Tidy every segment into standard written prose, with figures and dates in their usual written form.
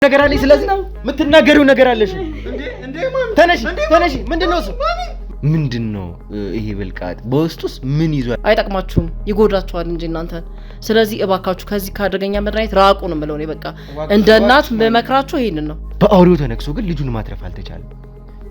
ነገር አለኝ ስለዚህ ነው የምትናገሪው ነገር አለሽ እንዴ ተነሺ ምንድነው እሱ ምንድነው ይሄ ብልቃጥ በውስጡስ ምን ይዟል አይጠቅማችሁም ይጎዳችኋል እንጂ እናንተ ስለዚህ እባካችሁ ከዚህ ካደረገኛ መድኃኒት ራቁ ነው የምለው እኔ በቃ እንደ እናት መመክራችሁ ይሄንን ነው በአውሬው ተነክሶ ግን ልጁን ማትረፍ አልተቻለም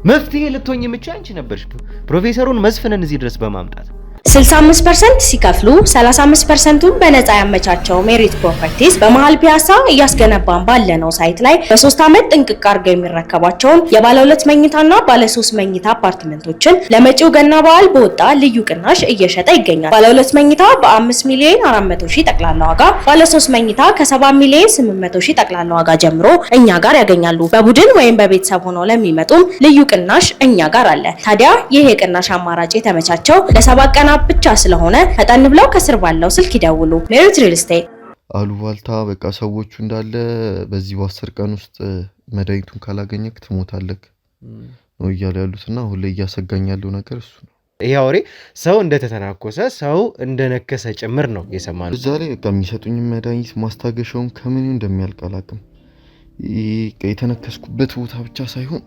መፍትሄ ልትሆኝ የምትችይ አንቺ ነበርሽ ፕሮፌሰሩን መስፍንን እዚህ ድረስ በማምጣት 65% ሲከፍሉ 35%ን በነፃ ያመቻቸው ሜሪት ፕሮፐርቲስ በመሃል ፒያሳ እያስገነባን ባለነው ሳይት ላይ በ3 አመት ጥንቅቅ አድርገው የሚረከቧቸውን የባለ 2 መኝታና ባለ 3 መኝታ አፓርትመንቶችን ለመጪው ገና በዓል በወጣ ልዩ ቅናሽ እየሸጠ ይገኛል። ባለ 2 መኝታ በ5 ሚሊዮን 400 ሺህ ጠቅላላ ዋጋ፣ ባለ 3 መኝታ ከ7 ሚሊዮን 800 ሺህ ጠቅላላ ዋጋ ጀምሮ እኛ ጋር ያገኛሉ። በቡድን ወይም በቤተሰብ ሆነው ለሚመጡም ልዩ ቅናሽ እኛ ጋር አለ። ታዲያ ይሄ የቅናሽ አማራጭ የተመቻቸው ለ7 ቀናት ብቻ ስለሆነ ፈጠን ብለው ከስር ባለው ስልክ ይደውሉ። ሜሪት ሪል ስቴት አሉባልታ በቃ ሰዎቹ እንዳለ በዚህ በ10 ቀን ውስጥ መድኃኒቱን ካላገኘክ ትሞታለክ ነው እያሉ ያሉትና አሁን ላይ እያሰጋኝ ያለው ነገር እሱ ነው። ይሄ አውሬ ሰው እንደተተናኮሰ ሰው እንደነከሰ ጭምር ነው የሰማነው። እዛ ላይ በቃ የሚሰጡኝ መድኃኒት ማስታገሻውን ከምን እንደሚያልቅ አላውቅም። የተነከስኩበት ቦታ ብቻ ሳይሆን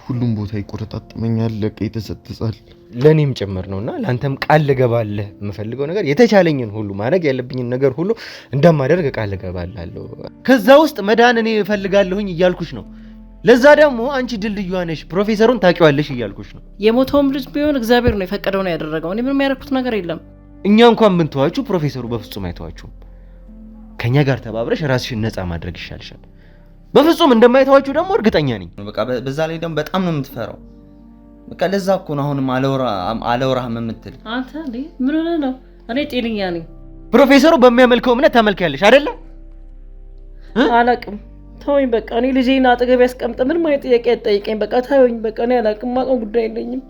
ሁሉም ቦታ ይቆረጣጥመኛል፣ ይተሰጥጻል ለኔም ጭምር ነውና ላንተም ቃል ልገባለህ የምፈልገው ነገር የተቻለኝን ሁሉ ማድረግ ያለብኝን ነገር ሁሉ እንደማደርግ ቃል ልገባላለሁ። ከዛ ውስጥ መዳን እኔ እፈልጋለሁኝ እያልኩሽ ነው። ለዛ ደግሞ አንቺ ድልድዩ ነሽ፣ ፕሮፌሰሩን ታውቂዋለሽ እያልኩሽ ነው። የሞተውም ልጅ ቢሆን እግዚአብሔር ነው የፈቀደው ነው ያደረገው። እኔ ምንም ያደረኩት ነገር የለም። እኛ እንኳን ብንተዋችሁ ፕሮፌሰሩ በፍጹም አይተዋችሁም። ከኛ ጋር ተባብረሽ ራስሽን ነፃ ማድረግ ይሻልሻል። በፍጹም እንደማይተዋችሁ ደግሞ እርግጠኛ ነኝ። በቃ በዛ ላይ ደግሞ በጣም ነው የምትፈራው። በቃ ለዛ እኮ ነው አሁንም አለወራህም የምትል አንተ እንዴ ምን ሆነ ነው? እኔ ጤነኛ ነኝ። ፕሮፌሰሩ በሚያመልከው እምነት ታመልኪያለሽ አይደለ? አላቅም ተወኝ በቃ። እኔ ልጄን አጠገብ ያስቀምጥ ምን ማለት ጥያቄ አይጠይቀኝ። በቃ ተወኝ በቃ። እኔ አላቅም ማቀም ጉዳይ የለኝም።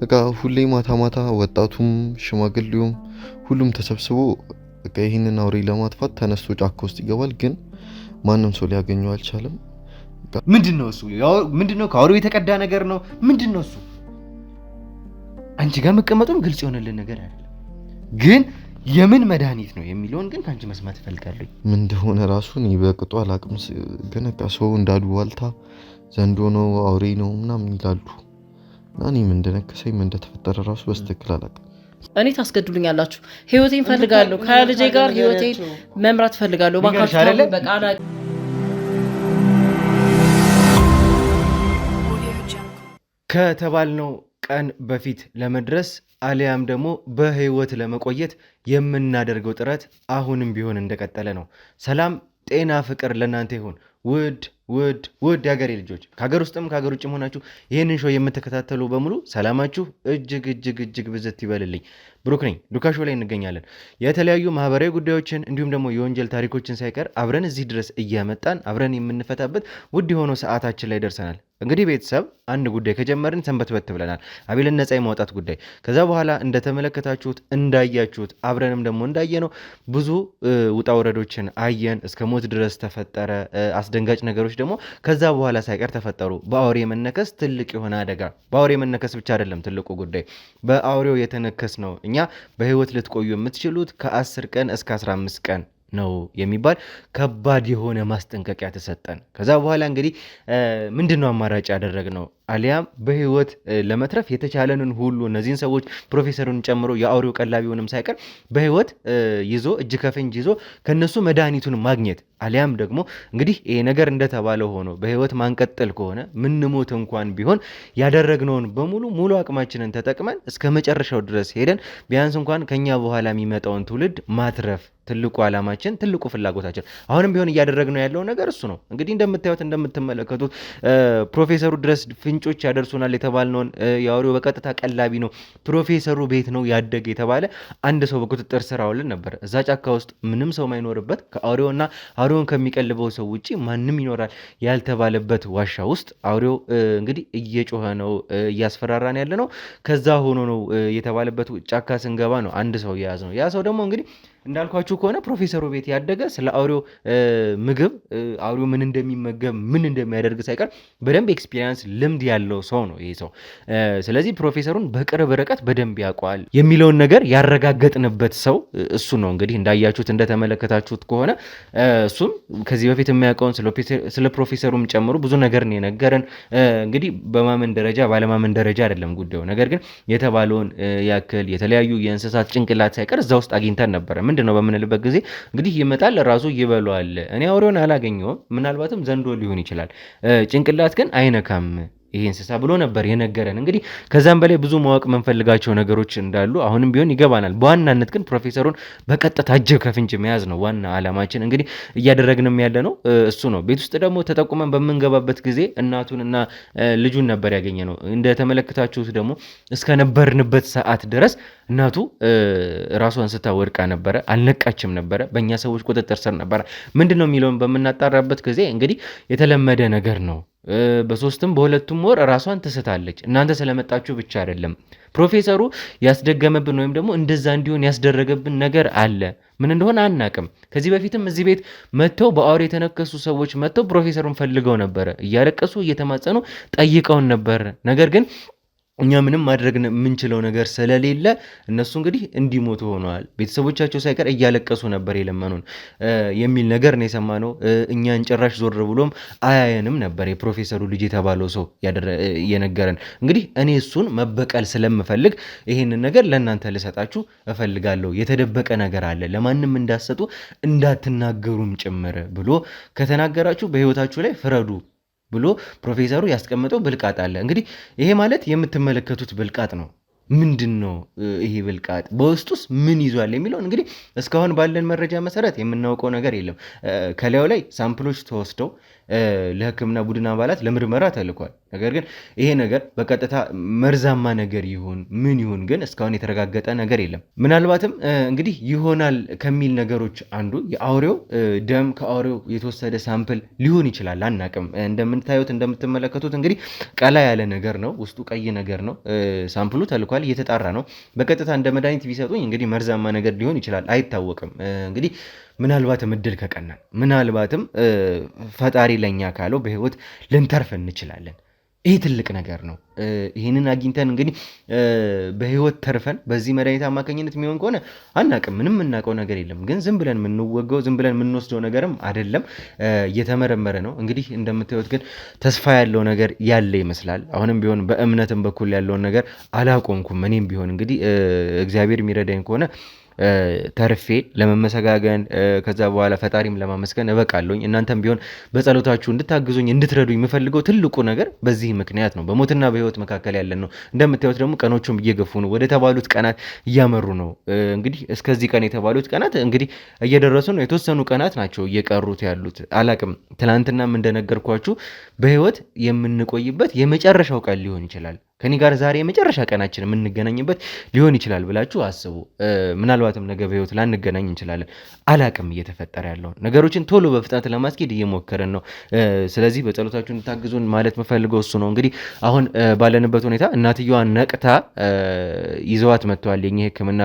በቃ ሁሌ ማታ ወጣቱም ሽማግሌውም ሁሉም ተሰብስቦ በቃ ይሄንን አውሬ ለማጥፋት ተነስቶ ጫካ ውስጥ ይገባል ግን ማንም ሰው ሊያገኘው አልቻለም። ምንድነው እሱ? ምንድነው? ከአውሬው የተቀዳ ነገር ነው? ምንድነው እሱ? አንቺ ጋር መቀመጡን ግልጽ የሆነልን ነገር አይደለም። ግን የምን መድኃኒት ነው የሚለውን ግን ካንቺ መስማት ፈልጋለሁ። ምን እንደሆነ ራሱ እኔ በቅጡ አላቅም። ግን በቃ ሰው እንዳሉ ዋልታ ዘንዶ ነው አውሬ ነው ምናምን ይላሉ። እና እኔ ምን እንደነከሰኝ ምን እንደተፈጠረ ራሱ በስተክል አላቅም። እኔ ታስገድሉኛላችሁ። ህይወቴን ፈልጋለሁ። ከልጄ ጋር ህይወቴን መምራት ፈልጋለሁ። ባካችሁ በቃ አላቅም። ከተባልነው ቀን በፊት ለመድረስ አሊያም ደግሞ በህይወት ለመቆየት የምናደርገው ጥረት አሁንም ቢሆን እንደቀጠለ ነው። ሰላም፣ ጤና፣ ፍቅር ለእናንተ ይሁን። ውድ የሀገሬ ልጆች ከሀገር ውስጥም ከሀገር ውጭም ሆናችሁ ይህንን ሾው የምትከታተሉ በሙሉ ሰላማችሁ እጅግ ብዝት ይበልልኝ። ብሩክ ነኝ። ዱካ ሾው ላይ እንገኛለን። የተለያዩ ማህበራዊ ጉዳዮችን እንዲሁም ደግሞ የወንጀል ታሪኮችን ሳይቀር አብረን እዚህ ድረስ እያመጣን አብረን የምንፈታበት ውድ የሆነው ሰዓታችን ላይ ደርሰናል። እንግዲህ ቤተሰብ አንድ ጉዳይ ከጀመርን ሰንበትበት ብለናል። አቤልን ነፃ የማውጣት ጉዳይ። ከዛ በኋላ እንደተመለከታችሁት እንዳያችሁት አብረንም ደግሞ እንዳየነው ብዙ ውጣ ውረዶችን አየን። እስከ ሞት ድረስ ተፈጠረ። አስደንጋጭ ነገሮች ደግሞ ከዛ በኋላ ሳይቀር ተፈጠሩ። በአውሬ መነከስ ትልቅ የሆነ አደጋ። በአውሬ መነከስ ብቻ አይደለም ትልቁ ጉዳይ፣ በአውሬው የተነከስ ነው እኛ በህይወት ልትቆዩ የምትችሉት ከ10 ቀን እስከ 15 ቀን ነው የሚባል ከባድ የሆነ ማስጠንቀቂያ ተሰጠን። ከዛ በኋላ እንግዲህ ምንድነው አማራጭ ያደረግነው? አሊያም በህይወት ለመትረፍ የተቻለንን ሁሉ እነዚህን ሰዎች ፕሮፌሰሩን ጨምሮ የአውሬው ቀላቢውንም ሳይቀር በህይወት ይዞ እጅ ከፍንጅ ይዞ ከነሱ መድኃኒቱን ማግኘት አሊያም ደግሞ እንግዲህ ይሄ ነገር እንደተባለው ሆኖ በህይወት ማንቀጠል ከሆነ ምንሞት እንኳን ቢሆን ያደረግነውን በሙሉ ሙሉ አቅማችንን ተጠቅመን እስከ መጨረሻው ድረስ ሄደን ቢያንስ እንኳን ከኛ በኋላ የሚመጣውን ትውልድ ማትረፍ ትልቁ ዓላማችን፣ ትልቁ ፍላጎታችን አሁንም ቢሆን እያደረግነው ያለው ነገር እሱ ነው። እንግዲህ እንደምታዩት እንደምትመለከቱት ፕሮፌሰሩ ድረስ ፍንጮች ያደርሱናል የተባልነውን የአውሬው በቀጥታ ቀላቢ ነው ፕሮፌሰሩ ቤት ነው ያደገ የተባለ አንድ ሰው በቁጥጥር ስር አውለን ነበር። እዛ ጫካ ውስጥ ምንም ሰው ማይኖርበት ከአውሬውና አውሬውን ከሚቀልበው ሰው ውጪ ማንም ይኖራል ያልተባለበት ዋሻ ውስጥ አውሬው እንግዲህ እየጮኸ ነው እያስፈራራን ያለ ነው። ከዛ ሆኖ ነው የተባለበት ጫካ ስንገባ ነው አንድ ሰው የያዝ ነው። ያ ሰው ደግሞ እንግዲህ እንዳልኳችሁ ከሆነ ፕሮፌሰሩ ቤት ያደገ ስለ አውሬው ምግብ አውሬው ምን እንደሚመገብ ምን እንደሚያደርግ ሳይቀር በደንብ ኤክስፒሪየንስ ልምድ ያለው ሰው ነው ይሄ ሰው። ስለዚህ ፕሮፌሰሩን በቅርብ ርቀት በደንብ ያውቀዋል የሚለውን ነገር ያረጋገጥንበት ሰው እሱ ነው። እንግዲህ እንዳያችሁት እንደተመለከታችሁት ከሆነ እሱም ከዚህ በፊት የሚያውቀውን ስለ ፕሮፌሰሩም ጨምሮ ብዙ ነገር ነው የነገረን። እንግዲህ በማመን ደረጃ ባለማመን ደረጃ አይደለም ጉዳዩ፣ ነገር ግን የተባለውን ያክል የተለያዩ የእንስሳት ጭንቅላት ሳይቀር እዛ ውስጥ አግኝተን ነበረ። ምንድነው በምንልበት ጊዜ እንግዲህ ይመጣል ራሱ ይበሏል። እኔ አውሬውን አላገኘውም፣ ምናልባትም ዘንዶ ሊሆን ይችላል፣ ጭንቅላት ግን አይነካም ይሄ እንስሳ ብሎ ነበር የነገረን። እንግዲህ ከዛም በላይ ብዙ ማወቅ የምንፈልጋቸው ነገሮች እንዳሉ አሁንም ቢሆን ይገባናል። በዋናነት ግን ፕሮፌሰሩን በቀጥታ እጅ ከፍንጅ መያዝ ነው ዋና ዓላማችን። እንግዲህ እያደረግንም ያለ ነው እሱ ነው። ቤት ውስጥ ደግሞ ተጠቁመን በምንገባበት ጊዜ እናቱንና ልጁን ነበር ያገኘ ነው። እንደተመለከታችሁት ደግሞ እስከነበርንበት ሰዓት ድረስ እናቱ ራሷን ስታ ወድቃ ነበረ፣ አልነቃችም ነበረ፣ በእኛ ሰዎች ቁጥጥር ስር ነበረ። ምንድን ነው የሚለውን በምናጣራበት ጊዜ እንግዲህ የተለመደ ነገር ነው። በሶስትም በሁለቱም ወር ራሷን ትስታለች። እናንተ ስለመጣችሁ ብቻ አይደለም ፕሮፌሰሩ ያስደገመብን ወይም ደግሞ እንደዛ እንዲሆን ያስደረገብን ነገር አለ። ምን እንደሆነ አናቅም። ከዚህ በፊትም እዚህ ቤት መጥተው በአውሬ የተነከሱ ሰዎች መጥተው ፕሮፌሰሩን ፈልገው ነበረ፣ እያለቀሱ እየተማጸኑ ጠይቀውን ነበር። ነገር ግን እኛ ምንም ማድረግ የምንችለው ነገር ስለሌለ እነሱ እንግዲህ እንዲሞቱ ሆነዋል። ቤተሰቦቻቸው ሳይቀር እያለቀሱ ነበር የለመኑን የሚል ነገር ነው የሰማነው። እኛን ጭራሽ ዞር ብሎም አያየንም ነበር የፕሮፌሰሩ ልጅ የተባለው ሰው የነገረን። እንግዲህ እኔ እሱን መበቀል ስለምፈልግ ይሄንን ነገር ለእናንተ ልሰጣችሁ እፈልጋለሁ። የተደበቀ ነገር አለ፣ ለማንም እንዳሰጡ እንዳትናገሩም ጭምር ብሎ ከተናገራችሁ በህይወታችሁ ላይ ፍረዱ ብሎ ፕሮፌሰሩ ያስቀመጠው ብልቃጥ አለ። እንግዲህ ይሄ ማለት የምትመለከቱት ብልቃጥ ነው። ምንድን ነው ይሄ ብልቃጥ? በውስጡስ ምን ይዟል የሚለውን እንግዲህ እስካሁን ባለን መረጃ መሰረት የምናውቀው ነገር የለም። ከላዩ ላይ ሳምፕሎች ተወስደው ለሕክምና ቡድን አባላት ለምርመራ ተልኳል። ነገር ግን ይሄ ነገር በቀጥታ መርዛማ ነገር ይሁን ምን ይሁን ግን እስካሁን የተረጋገጠ ነገር የለም። ምናልባትም እንግዲህ ይሆናል ከሚል ነገሮች አንዱ የአውሬው ደም ከአውሬው የተወሰደ ሳምፕል ሊሆን ይችላል። አናቅም። እንደምታዩት እንደምትመለከቱት እንግዲህ ቀላ ያለ ነገር ነው፣ ውስጡ ቀይ ነገር ነው። ሳምፕሉ ተልኳል፣ እየተጣራ ነው። በቀጥታ እንደ መድኃኒት ቢሰጡኝ እንግዲህ መርዛማ ነገር ሊሆን ይችላል፣ አይታወቅም። እንግዲህ ምናልባትም እድል ከቀናን ምናልባትም ፈጣሪ ለኛ ካለው በህይወት ልንተርፍ እንችላለን። ይህ ትልቅ ነገር ነው። ይህንን አግኝተን እንግዲህ በህይወት ተርፈን በዚህ መድኃኒት አማካኝነት የሚሆን ከሆነ አናቅም። ምንም የምናውቀው ነገር የለም። ግን ዝም ብለን የምንወገው ዝም ብለን የምንወስደው ነገርም አይደለም፣ እየተመረመረ ነው። እንግዲህ እንደምታዩት ግን ተስፋ ያለው ነገር ያለ ይመስላል። አሁንም ቢሆን በእምነትም በኩል ያለውን ነገር አላቆምኩም። እኔም ቢሆን እንግዲህ እግዚአብሔር የሚረዳኝ ከሆነ ተርፌ ለመመሰጋገን ከዛ በኋላ ፈጣሪም ለማመስገን እበቃለሁኝ። እናንተም ቢሆን በጸሎታችሁ እንድታግዙኝ እንድትረዱኝ የምፈልገው ትልቁ ነገር በዚህ ምክንያት ነው። በሞትና በህይወት መካከል ያለን ነው። እንደምታዩት ደግሞ ቀኖቹም እየገፉ ነው፣ ወደ ተባሉት ቀናት እያመሩ ነው። እንግዲህ እስከዚህ ቀን የተባሉት ቀናት እንግዲህ እየደረሱ ነው። የተወሰኑ ቀናት ናቸው እየቀሩት ያሉት። አላቅም። ትናንትናም እንደነገርኳችሁ በህይወት የምንቆይበት የመጨረሻው ቀን ሊሆን ይችላል። ከኔ ጋር ዛሬ የመጨረሻ ቀናችን የምንገናኝበት ሊሆን ይችላል ብላችሁ አስቡ። ምናልባትም ነገ በህይወት ላንገናኝ እንችላለን። አላቅም እየተፈጠረ ያለውን ነገሮችን ቶሎ በፍጥነት ለማስኬድ እየሞከርን ነው። ስለዚህ በጸሎታችሁ እንድታግዙን ማለት መፈልገው እሱ ነው። እንግዲህ አሁን ባለንበት ሁኔታ እናትየዋን ነቅታ ይዘዋት መጥተዋል። የኛ ህክምና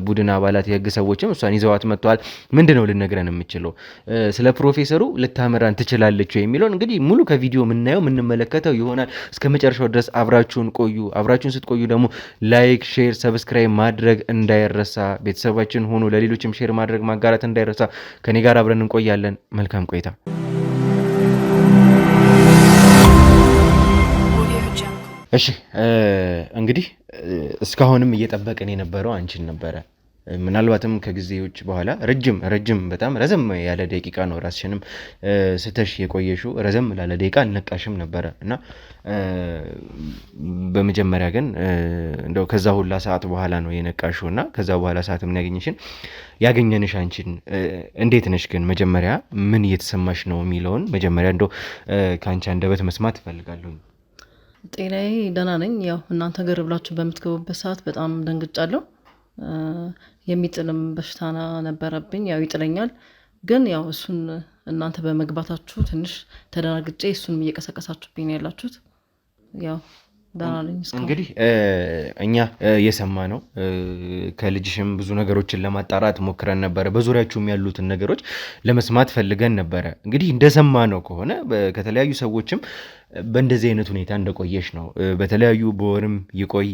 ቡድን አባላት የህግ ሰዎችም እሷን ይዘዋት መጥተዋል። ምንድነው ልነግረን የምችለው ስለ ፕሮፌሰሩ ልታመራን ትችላለች የሚለውን እንግዲህ ሙሉ ከቪዲዮ የምናየው የምንመለከተው ይሆናል። እስከ መጨረሻው ድረስ አብራችሁን ቆዩ። አብራችሁን ስትቆዩ ደግሞ ላይክ፣ ሼር፣ ሰብስክራይብ ማድረግ እንዳይረሳ። ቤተሰባችን ሆኖ ለሌሎችም ሼር ማድረግ ማጋራት እንዳይረሳ። ከኔ ጋር አብረን እንቆያለን። መልካም ቆይታ። እሺ እንግዲህ እስካሁንም እየጠበቅን የነበረው አንቺን ነበረ። ምናልባትም ከጊዜዎች በኋላ ረጅም በጣም ረዘም ያለ ደቂቃ ነው ራስሽንም ስተሽ የቆየሽው። ረዘም ላለ ደቂቃ አልነቃሽም ነበረ እና በመጀመሪያ ግን እንደው ከዛ ሁላ ሰዓት በኋላ ነው የነቃሽው እና ከዛ በኋላ ሰዓት ምን ያገኘንሽ አንቺን እንዴት ነሽ? ግን መጀመሪያ ምን እየተሰማሽ ነው የሚለውን መጀመሪያ እንደው ከአንቺ አንደበት መስማት እፈልጋለሁ። ጤናዬ ደህና ነኝ። ያው እናንተ ገር ብላችሁ በምትገቡበት ሰዓት በጣም ደንግጫለሁ። የሚጥልም በሽታና ነበረብኝ። ያው ይጥለኛል፣ ግን ያው እሱን እናንተ በመግባታችሁ ትንሽ ተደናግጬ እሱንም እየቀሰቀሳችሁብኝ ነው ያላችሁት። ያው እንግዲህ እኛ የሰማ ነው ከልጅሽም ብዙ ነገሮችን ለማጣራት ሞክረን ነበረ። በዙሪያችሁም ያሉትን ነገሮች ለመስማት ፈልገን ነበረ። እንግዲህ እንደሰማ ነው ከሆነ ከተለያዩ ሰዎችም በእንደዚህ አይነት ሁኔታ እንደቆየሽ ነው። በተለያዩ በወርም ይቆይ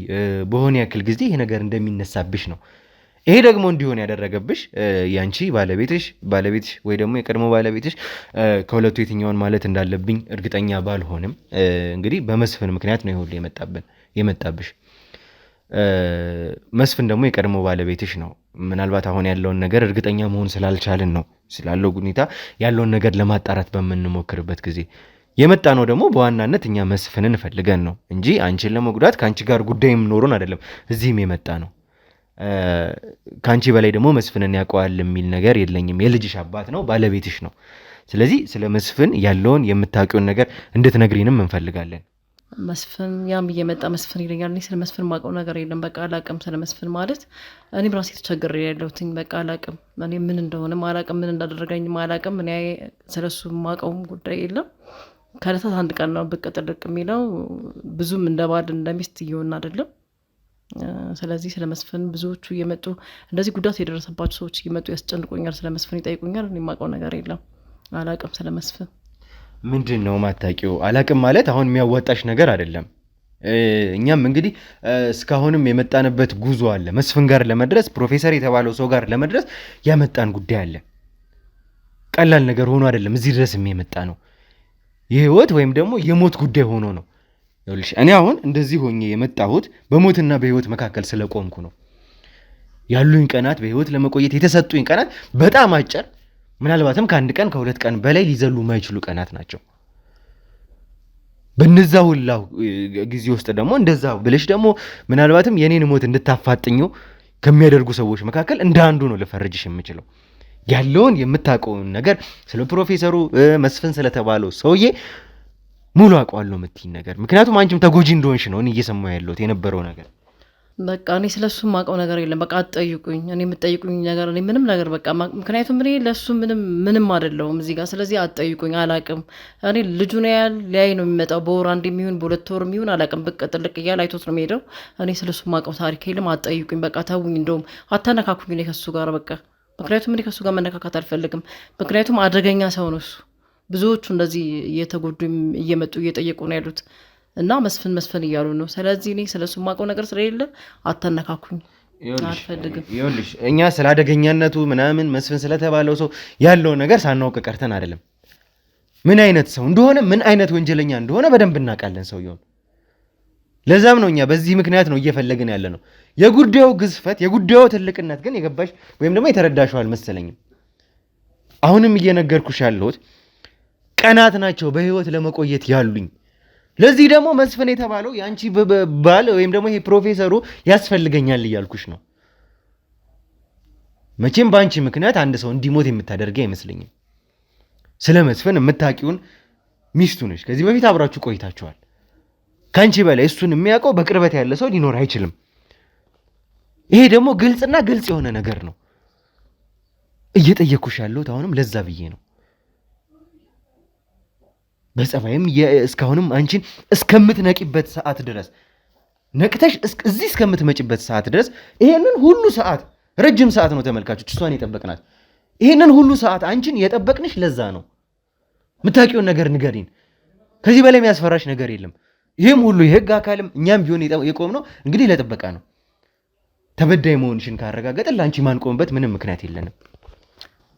በሆነ ያክል ጊዜ ይሄ ነገር እንደሚነሳብሽ ነው። ይሄ ደግሞ እንዲሆን ያደረገብሽ ያንቺ ባለቤትሽ ወይ ደግሞ የቀድሞ ባለቤትሽ ከሁለቱ የትኛውን ማለት እንዳለብኝ እርግጠኛ ባልሆንም እንግዲህ በመስፍን ምክንያት ነው ይሁሉ የመጣብሽ። መስፍን ደግሞ የቀድሞ ባለቤትሽ ነው። ምናልባት አሁን ያለውን ነገር እርግጠኛ መሆን ስላልቻልን ነው ስላለው ሁኔታ ያለውን ነገር ለማጣራት በምንሞክርበት ጊዜ የመጣ ነው። ደግሞ በዋናነት እኛ መስፍንን ፈልገን ነው እንጂ አንቺን ለመጉዳት ከአንቺ ጋር ጉዳይም ኖሮን አይደለም እዚህም የመጣ ነው። ከአንቺ በላይ ደግሞ መስፍንን ያውቀዋል የሚል ነገር የለኝም። የልጅሽ አባት ነው፣ ባለቤትሽ ነው። ስለዚህ ስለ መስፍን ያለውን የምታውቂውን ነገር እንድትነግሪንም እንፈልጋለን። መስፍን ያም እየመጣ መስፍን ይለኛል። እኔ ስለ መስፍን ማውቀው ነገር የለም። በቃ አላቅም ስለ መስፍን ማለት እኔም ራሴ ተቸግሬ ያለሁትኝ። በቃ አላቅም እኔ ምን እንደሆነም አላቅም፣ ምን እንዳደረገኝም አላቅም። እኔ ስለሱ ማውቀውም ጉዳይ የለም። ከዕለታት አንድ ቀን ነው ብቅ ጥልቅ የሚለው። ብዙም እንደ ባል እንደ ሚስት እየሆን አይደለም። ስለዚህ ስለ መስፍን ብዙዎቹ እየመጡ እንደዚህ ጉዳት የደረሰባቸው ሰዎች እየመጡ ያስጨንቁኛል፣ ስለ መስፍን ይጠይቁኛል። እኔ የማውቀው ነገር የለም፣ አላቅም ስለ መስፍን። ምንድን ነው ማታውቂው? አላቅም ማለት አሁን የሚያዋጣሽ ነገር አይደለም። እኛም እንግዲህ እስካሁንም የመጣንበት ጉዞ አለ። መስፍን ጋር ለመድረስ ፕሮፌሰር የተባለው ሰው ጋር ለመድረስ ያመጣን ጉዳይ አለ። ቀላል ነገር ሆኖ አይደለም እዚህ ድረስ የመጣ ነው። የህይወት ወይም ደግሞ የሞት ጉዳይ ሆኖ ነው። ይኸውልሽ እኔ አሁን እንደዚህ ሆኜ የመጣሁት በሞትና በህይወት መካከል ስለቆምኩ ነው። ያሉኝ ቀናት በህይወት ለመቆየት የተሰጡኝ ቀናት በጣም አጭር፣ ምናልባትም ከአንድ ቀን ከሁለት ቀን በላይ ሊዘሉ የማይችሉ ቀናት ናቸው። በነዛ ሁላ ጊዜ ውስጥ ደግሞ እንደዛ ብለሽ ደግሞ ምናልባትም የኔን ሞት እንድታፋጥኙ ከሚያደርጉ ሰዎች መካከል እንደ አንዱ ነው ልፈርጅሽ የምችለው። ያለውን የምታውቀውን ነገር ስለ ፕሮፌሰሩ መስፍን ስለተባለው ሰውዬ ሙሉ አውቀዋለሁ የምትይኝ ነገር፣ ምክንያቱም አንቺም ተጎጂ እንደሆንሽ ነው እኔ እየሰማሁ ያለሁት የነበረው ነገር። በቃ እኔ ስለሱ ማውቀው ነገር የለም። በቃ አትጠይቁኝ። እኔ የምትጠይቁኝ ነገር እኔ ምንም ነገር በቃ ምክንያቱም እኔ ለሱ ምንም አይደለሁም እዚህ ጋር። ስለዚህ አትጠይቁኝ፣ አላቅም። እኔ ልጁ ነው ያል ሊያይ ነው የሚመጣው። በወር አንድ የሚሆን በሁለት ወር የሚሆን አላቅም። ብቅ ጥልቅ እያለ አይቶት ነው የሚሄደው። እኔ ስለሱ ማውቀው ታሪክ የለም። አትጠይቁኝ፣ በቃ ተውኝ። እንደውም አታነካኩኝ እኔ ከሱ ጋር በቃ። ምክንያቱም እኔ ከሱ ጋር መነካካት አልፈልግም። ምክንያቱም አደገኛ ሰው ነው እሱ። ብዙዎቹ እንደዚህ እየተጎዱ እየመጡ እየጠየቁ ነው ያሉት እና መስፍን እያሉ ነው። ስለዚህ እኔ ስለሱ ማውቀው ነገር ስለሌለ አታነካኩኝ፣ አልፈልግም። ይኸውልሽ እኛ ስለ አደገኛነቱ ምናምን መስፍን ስለተባለው ሰው ያለው ነገር ሳናውቅ ቀርተን አይደለም። ምን አይነት ሰው እንደሆነ ምን አይነት ወንጀለኛ እንደሆነ በደንብ እናውቃለን ሰውየውን። ለዛም ነው እኛ በዚህ ምክንያት ነው እየፈለግን ያለ ነው። የጉዳዩ ግዝፈት የጉዳዩ ትልቅነት ግን የገባሽ ወይም ደግሞ የተረዳሽው አልመሰለኝም። አሁንም እየነገርኩሽ ያለሁት ቀናት ናቸው በህይወት ለመቆየት ያሉኝ። ለዚህ ደግሞ መስፍን የተባለው የአንቺ ባል ወይም ደግሞ ይሄ ፕሮፌሰሩ ያስፈልገኛል እያልኩሽ ነው። መቼም በአንቺ ምክንያት አንድ ሰው እንዲሞት የምታደርገ አይመስለኝም። ስለ መስፍን የምታውቂውን ሚስቱ ነሽ። ከዚህ በፊት አብራችሁ ቆይታችኋል። ከአንቺ በላይ እሱን የሚያውቀው በቅርበት ያለ ሰው ሊኖር አይችልም። ይሄ ደግሞ ግልጽና ግልጽ የሆነ ነገር ነው። እየጠየኩሽ ያለሁት አሁንም ለዛ ብዬ ነው። በጸባይም እስካሁንም አንቺን እስከምትነቂበት ሰዓት ድረስ ነቅተሽ እዚህ እስከምትመጪበት ሰዓት ድረስ ይሄንን ሁሉ ሰዓት ረጅም ሰዓት ነው ተመልካቾች፣ እሷን የጠበቅናት ይሄንን ሁሉ ሰዓት አንቺን የጠበቅንሽ ለዛ ነው። የምታውቂውን ነገር ንገሪን። ከዚህ በላይ የሚያስፈራሽ ነገር የለም። ይህም ሁሉ የህግ አካልም እኛም ቢሆን የቆምነው እንግዲህ ለጥበቃ ነው። ተበዳይ መሆንሽን ካረጋገጥን ለአንቺ ማንቆምበት ምንም ምክንያት የለንም።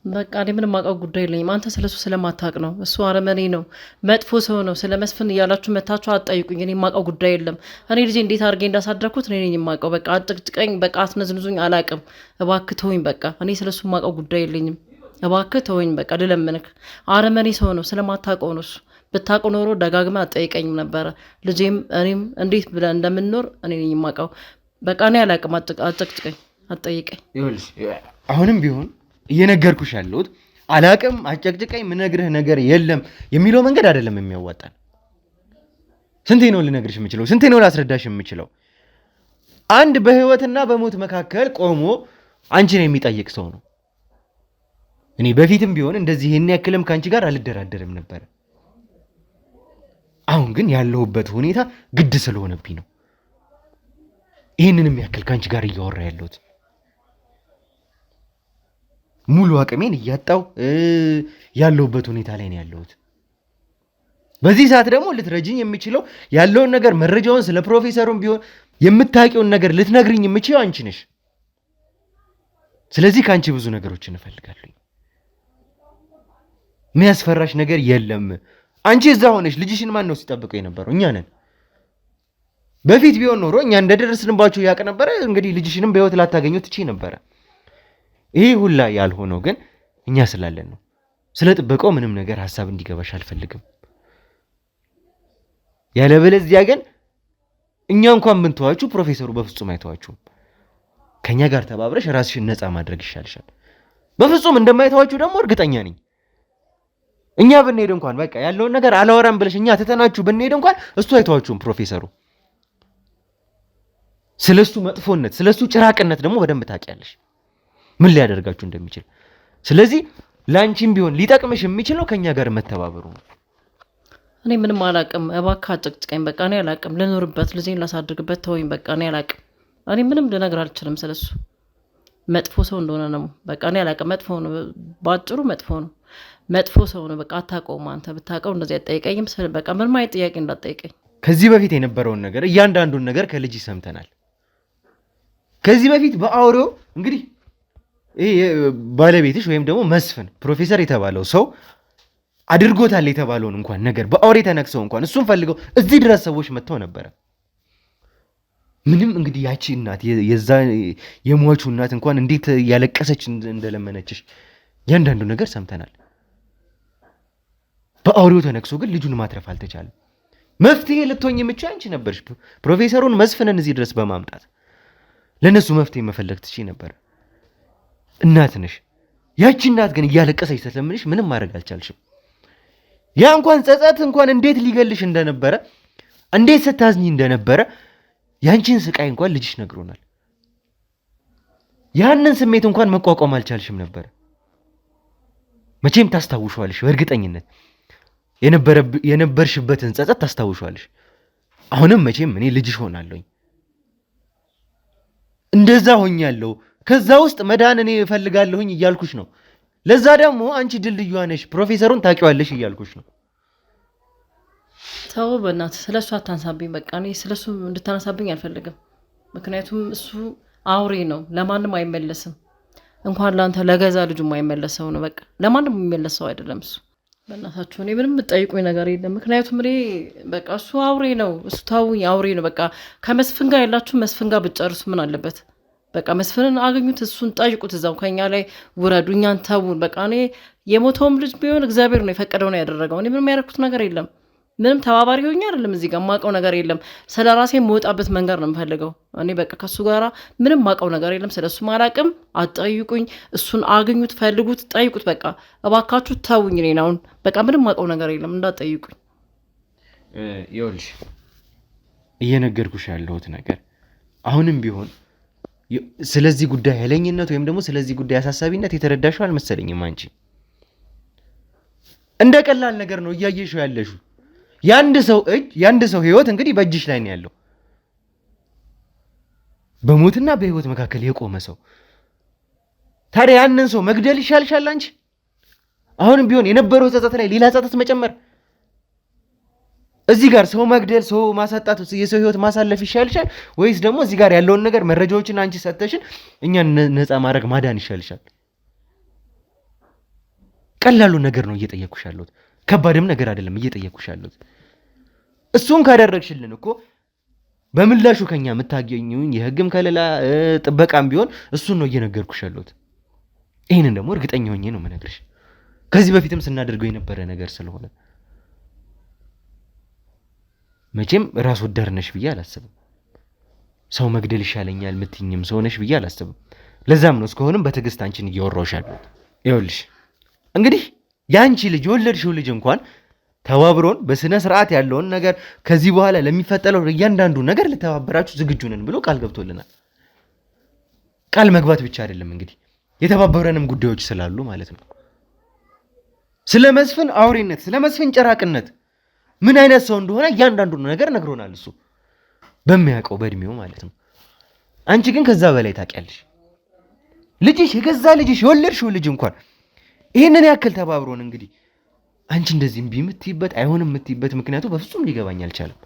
በቃ እኔ ምንም አውቀው ጉዳይ የለኝም። አንተ ስለሱ ስለማታውቅ ነው። እሱ አረመኔ ነው፣ መጥፎ ሰው ነው። ስለ መስፍን እያላችሁ መታችሁ አትጠይቁኝ። እኔ የማውቀው ጉዳይ የለም። እኔ ልጄ እንዴት አድርጌ እንዳሳደርኩት እኔ ነኝ የማውቀው። በቃ አጥቅጭቀኝ፣ በቃ አትነዝንዙኝ፣ አላውቅም። እባክህ ተወኝ። በቃ እኔ ስለሱ የማውቀው ጉዳይ የለኝም። እባክህ ተወኝ። በቃ ልለምንክ። አረመኔ ሰው ነው፣ ስለማታውቀው ነው እሱ። ብታውቀው ኖሮ ደጋግመህ አትጠይቀኝም ነበረ። ልጄም እኔም እንዴት ብለን እንደምንኖር እኔ ነኝ የማውቀው። በቃ እኔ አላውቅም። አጥቅጭቀኝ፣ አትጠይቀኝ። ይኸውልሽ አሁንም ቢሆን እየነገርኩሽ ያለሁት አላቅም፣ አጨቅጭቀኝ፣ ምነግርህ ነገር የለም የሚለው መንገድ አይደለም የሚያዋጣን። ስንቴ ነው ልነግርሽ የምችለው? ስንቴ ነው ላስረዳሽ የምችለው? አንድ በህይወትና በሞት መካከል ቆሞ አንቺን የሚጠይቅ ሰው ነው። እኔ በፊትም ቢሆን እንደዚህ ይሄን ያክልም ከአንቺ ጋር አልደራደርም ነበር። አሁን ግን ያለሁበት ሁኔታ ግድ ስለሆነብኝ ነው ይህንንም ያክል ካንቺ ጋር እያወራ ያለሁት። ሙሉ አቅሜን እያጣው ያለሁበት ሁኔታ ላይ ነው ያለሁት። በዚህ ሰዓት ደግሞ ልትረጅኝ የሚችለው ያለውን ነገር መረጃውን ስለ ፕሮፌሰሩም ቢሆን የምታውቂውን ነገር ልትነግሪኝ የምችለው አንቺ ነሽ። ስለዚህ ከአንቺ ብዙ ነገሮችን እፈልጋለሁ። የሚያስፈራሽ ነገር የለም። አንቺ እዛ ሆነሽ ልጅሽን ማን ነው ሲጠብቀው የነበረው? እኛ ነን። በፊት ቢሆን ኖሮ እኛ እንደደረስንባችሁ ያውቅ ነበረ። እንግዲህ ልጅሽንም በህይወት ላታገኙት ትችይ ነበረ። ይሄ ሁላ ያልሆነው ግን እኛ ስላለን ነው። ስለ ጥበቃው ምንም ነገር ሐሳብ እንዲገባሽ አልፈልግም። ያለበለዚያ ግን እኛ እንኳን ብንተዋችሁ ፕሮፌሰሩ በፍጹም አይተዋችሁም። ከኛ ጋር ተባብረሽ ራስሽን ነፃ ማድረግ ይሻልሻል። በፍጹም እንደማይተዋችሁ ደግሞ እርግጠኛ ነኝ። እኛ ብንሄድ እንኳን በቃ ያለውን ነገር አላወራም ብለሽ እኛ ተተናችሁ ብንሄድ እንኳን እሱ አይተዋችሁም ፕሮፌሰሩ። ስለሱ መጥፎነት ስለሱ ጭራቅነት ደግሞ በደንብ ታውቂያለሽ ምን ሊያደርጋችሁ እንደሚችል። ስለዚህ ላንቺም ቢሆን ሊጠቅምሽ የሚችለው ከኛ ጋር መተባበሩ ነው። እኔ ምንም አላቅም። እባክህ አጭቅጭቀኝ። በቃ እኔ አላቅም። ልኖርበት ልጄን ላሳድግበት ተወኝ። በቃ እኔ አላቅም። እኔ ምንም ልነግር አልችልም ስለሱ። መጥፎ ሰው እንደሆነ ነው። በቃ እኔ አላቅም። መጥፎ ነው፣ ባጭሩ መጥፎ ነው። መጥፎ ሰው ነው። በቃ አታውቀውም። አንተ ብታውቀው እንደዚህ አትጠይቀኝም። በቃ ምንም አይነት ጥያቄ እንዳትጠይቀኝ። ከዚህ በፊት የነበረውን ነገር እያንዳንዱን ነገር ከልጅ ሰምተናል። ከዚህ በፊት በአውሬው እንግዲህ ይሄ ባለቤትሽ ወይም ደግሞ መስፍን ፕሮፌሰር የተባለው ሰው አድርጎታል የተባለውን እንኳን ነገር በአውሬ ተነክሰው እንኳን እሱን ፈልገው እዚህ ድረስ ሰዎች መጥተው ነበረ። ምንም እንግዲህ ያቺ እናት የዛ የሟቹ እናት እንኳን እንዴት ያለቀሰች እንደለመነችሽ ያንዳንዱ ነገር ሰምተናል። በአውሬው ተነክሶ ግን ልጁን ማትረፍ አልተቻለም። መፍትሄ ልትሆኝ የምትችይ አንቺ ነበርሽ። ፕሮፌሰሩን መስፍንን እዚህ ድረስ በማምጣት ለነሱ መፍትሄ መፈለግ ትችይ ነበር። እናት ነሽ። ያቺ እናት ግን እያለቀሰች ስትለምንሽ ምንም ማድረግ አልቻልሽም። ያ እንኳን ጸጸት እንኳን እንዴት ሊገልሽ እንደነበረ እንዴት ስታዝኝ እንደነበረ ያንቺን ስቃይ እንኳን ልጅሽ ነግሮናል። ያንን ስሜት እንኳን መቋቋም አልቻልሽም ነበር። መቼም ታስታውሻለሽ፣ በእርግጠኝነት የነበርሽበትን ጸጸት ታስታውሻለሽ። አሁንም መቼም እኔ ልጅሽ ሆናለሁኝ። እንደዛ ሆኛለሁ። ከዛ ውስጥ መዳን እኔ እፈልጋለሁኝ እያልኩሽ ነው። ለዛ ደግሞ አንቺ ድልድዩ ነሽ፣ ፕሮፌሰሩን ታውቂዋለሽ እያልኩሽ ነው። ተው በእናትህ ስለሱ አታንሳብኝ። በቃ እኔ ስለሱ እንድታነሳብኝ አልፈልግም። ምክንያቱም እሱ አውሬ ነው፣ ለማንም አይመለስም። እንኳን ለአንተ ለገዛ ልጁ የማይመለሰው ነው። በቃ ለማንም የሚመለሰው አይደለም እሱ። በእናታችሁ እኔ ምንም የምጠይቁኝ ነገር የለም። ምክንያቱም እኔ በቃ እሱ አውሬ ነው። እሱ ታውኝ አውሬ ነው። በቃ ከመስፍን ጋር ያላችሁ መስፍን ጋር ብትጨርሱ ምን አለበት? በቃ መስፍንን አገኙት፣ እሱን ጠይቁት፣ እዛው ከኛ ላይ ውረዱ፣ እኛን ተውን። በቃ እኔ የሞተውም ልጅ ቢሆን እግዚአብሔር ነው የፈቀደው ነው ያደረገው። እኔ ምንም ያደረኩት ነገር የለም። ምንም ተባባሪ ሆኜ አይደለም እዚህ ጋር ማውቀው ነገር የለም። ስለ ራሴ የምወጣበት መንገድ ነው የምፈልገው። እኔ በቃ ከሱ ጋራ ምንም ማውቀው ነገር የለም። ስለሱ አላቅም። አትጠይቁኝ። እሱን አገኙት፣ ፈልጉት፣ ጠይቁት። በቃ እባካችሁ ተውኝ። እኔን አሁን በቃ ምንም ማውቀው ነገር የለም፣ እንዳትጠይቁኝ። ይኸውልሽ እየነገርኩሽ ያለሁት ነገር አሁንም ቢሆን ስለዚህ ጉዳይ ኃይለኝነት ወይም ደግሞ ስለዚህ ጉዳይ አሳሳቢነት የተረዳሽው አልመሰለኝም። አንቺ እንደ ቀላል ነገር ነው እያየሽው ያለሽው። የአንድ ሰው እጅ የአንድ ሰው ህይወት እንግዲህ በእጅሽ ላይ ነው ያለው። በሞትና በህይወት መካከል የቆመ ሰው። ታዲያ ያንን ሰው መግደል ይሻልሻል አንቺ? አሁንም ቢሆን የነበረው ጸጸት ላይ ሌላ ጸጸት መጨመር? እዚህ ጋር ሰው መግደል፣ ሰው ማሳጣት፣ የሰው ህይወት ማሳለፍ ይሻልሻል ወይስ ደግሞ እዚህ ጋር ያለውን ነገር መረጃዎችን አንቺ ሰጥተሽን እኛን ነፃ ማድረግ ማዳን ይሻልሻል? ቀላሉ ነገር ነው እየጠየኩሽ ያለሁት። ከባድም ነገር አይደለም እየጠየኩሽ ያለሁት። እሱን ካደረግሽልን እኮ በምላሹ ከኛ የምታገኙኝ የህግም ከለላ ጥበቃም ቢሆን እሱን ነው እየነገርኩሽ ያለሁት። ይህንን ደግሞ እርግጠኛ ሆኜ ነው የምነግርሽ፣ ከዚህ በፊትም ስናደርገው የነበረ ነገር ስለሆነ። መቼም ራስ ወዳድ ነሽ ብዬ አላስብም። ሰው መግደል ይሻለኛል የምትይኝም ሰው ነሽ ብዬ አላስብም። ለዛም ነው እስከሆንም በትዕግስት አንቺን እያወራሁሽ ያለሁት። ይኸውልሽ እንግዲህ ያንቺ ልጅ የወለድሽው ልጅ እንኳን ተባብሮን በስነ ስርዓት ያለውን ነገር ከዚህ በኋላ ለሚፈጠረው እያንዳንዱ ነገር ልተባበራችሁ ዝግጁ ነን ብሎ ቃል ገብቶልናል። ቃል መግባት ብቻ አይደለም እንግዲህ የተባበረንም ጉዳዮች ስላሉ ማለት ነው። ስለ መስፍን አውሬነት፣ ስለ መስፍን ጭራቅነት ምን አይነት ሰው እንደሆነ እያንዳንዱን ነገር ነግሮናል እሱ በሚያውቀው በእድሜው ማለት ነው። አንቺ ግን ከዛ በላይ ታውቂያለሽ። ልጅሽ የገዛ ልጅሽ የወለድሽው ልጅ እንኳን ይሄንን ያክል ተባብሮን እንግዲህ አንቺ እንደዚህ እምቢ የምትይበት አይሆንም የምትይበት ምክንያቱ በፍጹም ሊገባኝ አልቻለም።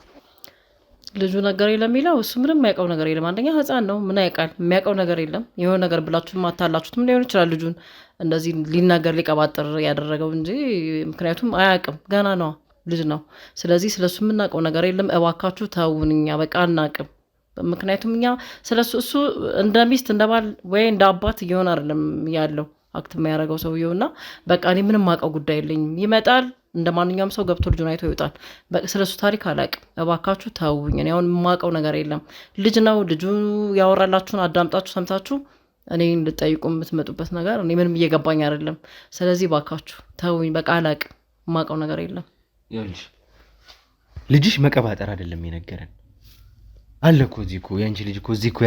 ልጁ ነገር የለም ይላል እሱ ምንም የሚያውቀው ነገር የለም። አንደኛ ህፃን ነው ምን ያውቃል? የሚያውቀው ነገር የለም። የሆነ ነገር ብላችሁ ማታላችሁትም ሊሆን ይችላል ልጁን እንደዚህ ሊናገር ሊቀባጥር ያደረገው እንጂ ምክንያቱም አያውቅም፣ ገና ነው ልጅ ነው። ስለዚህ ስለሱ የምናውቀው ነገር የለም። እባካችሁ ተውን፣ እኛ በቃ አናውቅም። ምክንያቱም እኛ ስለሱ እሱ እንደ ሚስት እንደ ባል ወይ እንደ አባት እየሆነ አይደለም ያለው አክት የሚያደርገው ሰውየውና በቃ እኔ ምንም ማውቀው ጉዳይ የለኝም። ይመጣል እንደ ማንኛውም ሰው ገብቶ ልጁን አይቶ ይወጣል። ስለሱ ታሪክ አላውቅም፣ እባካችሁ ተውኝ። እኔ አሁን የማውቀው ነገር የለም። ልጅ ነው። ልጁ ያወራላችሁን አዳምጣችሁ ሰምታችሁ እኔ እንድጠይቁ የምትመጡበት ነገር እኔ ምንም እየገባኝ አይደለም። ስለዚህ እባካችሁ ተውኝ፣ በቃ አላውቅም፣ የማውቀው ነገር የለም። ልጅሽ መቀባጠር አይደለም የነገረን አለ እኮ እዚህ እኮ ያንቺ ልጅ እኮ እዚህ እኮ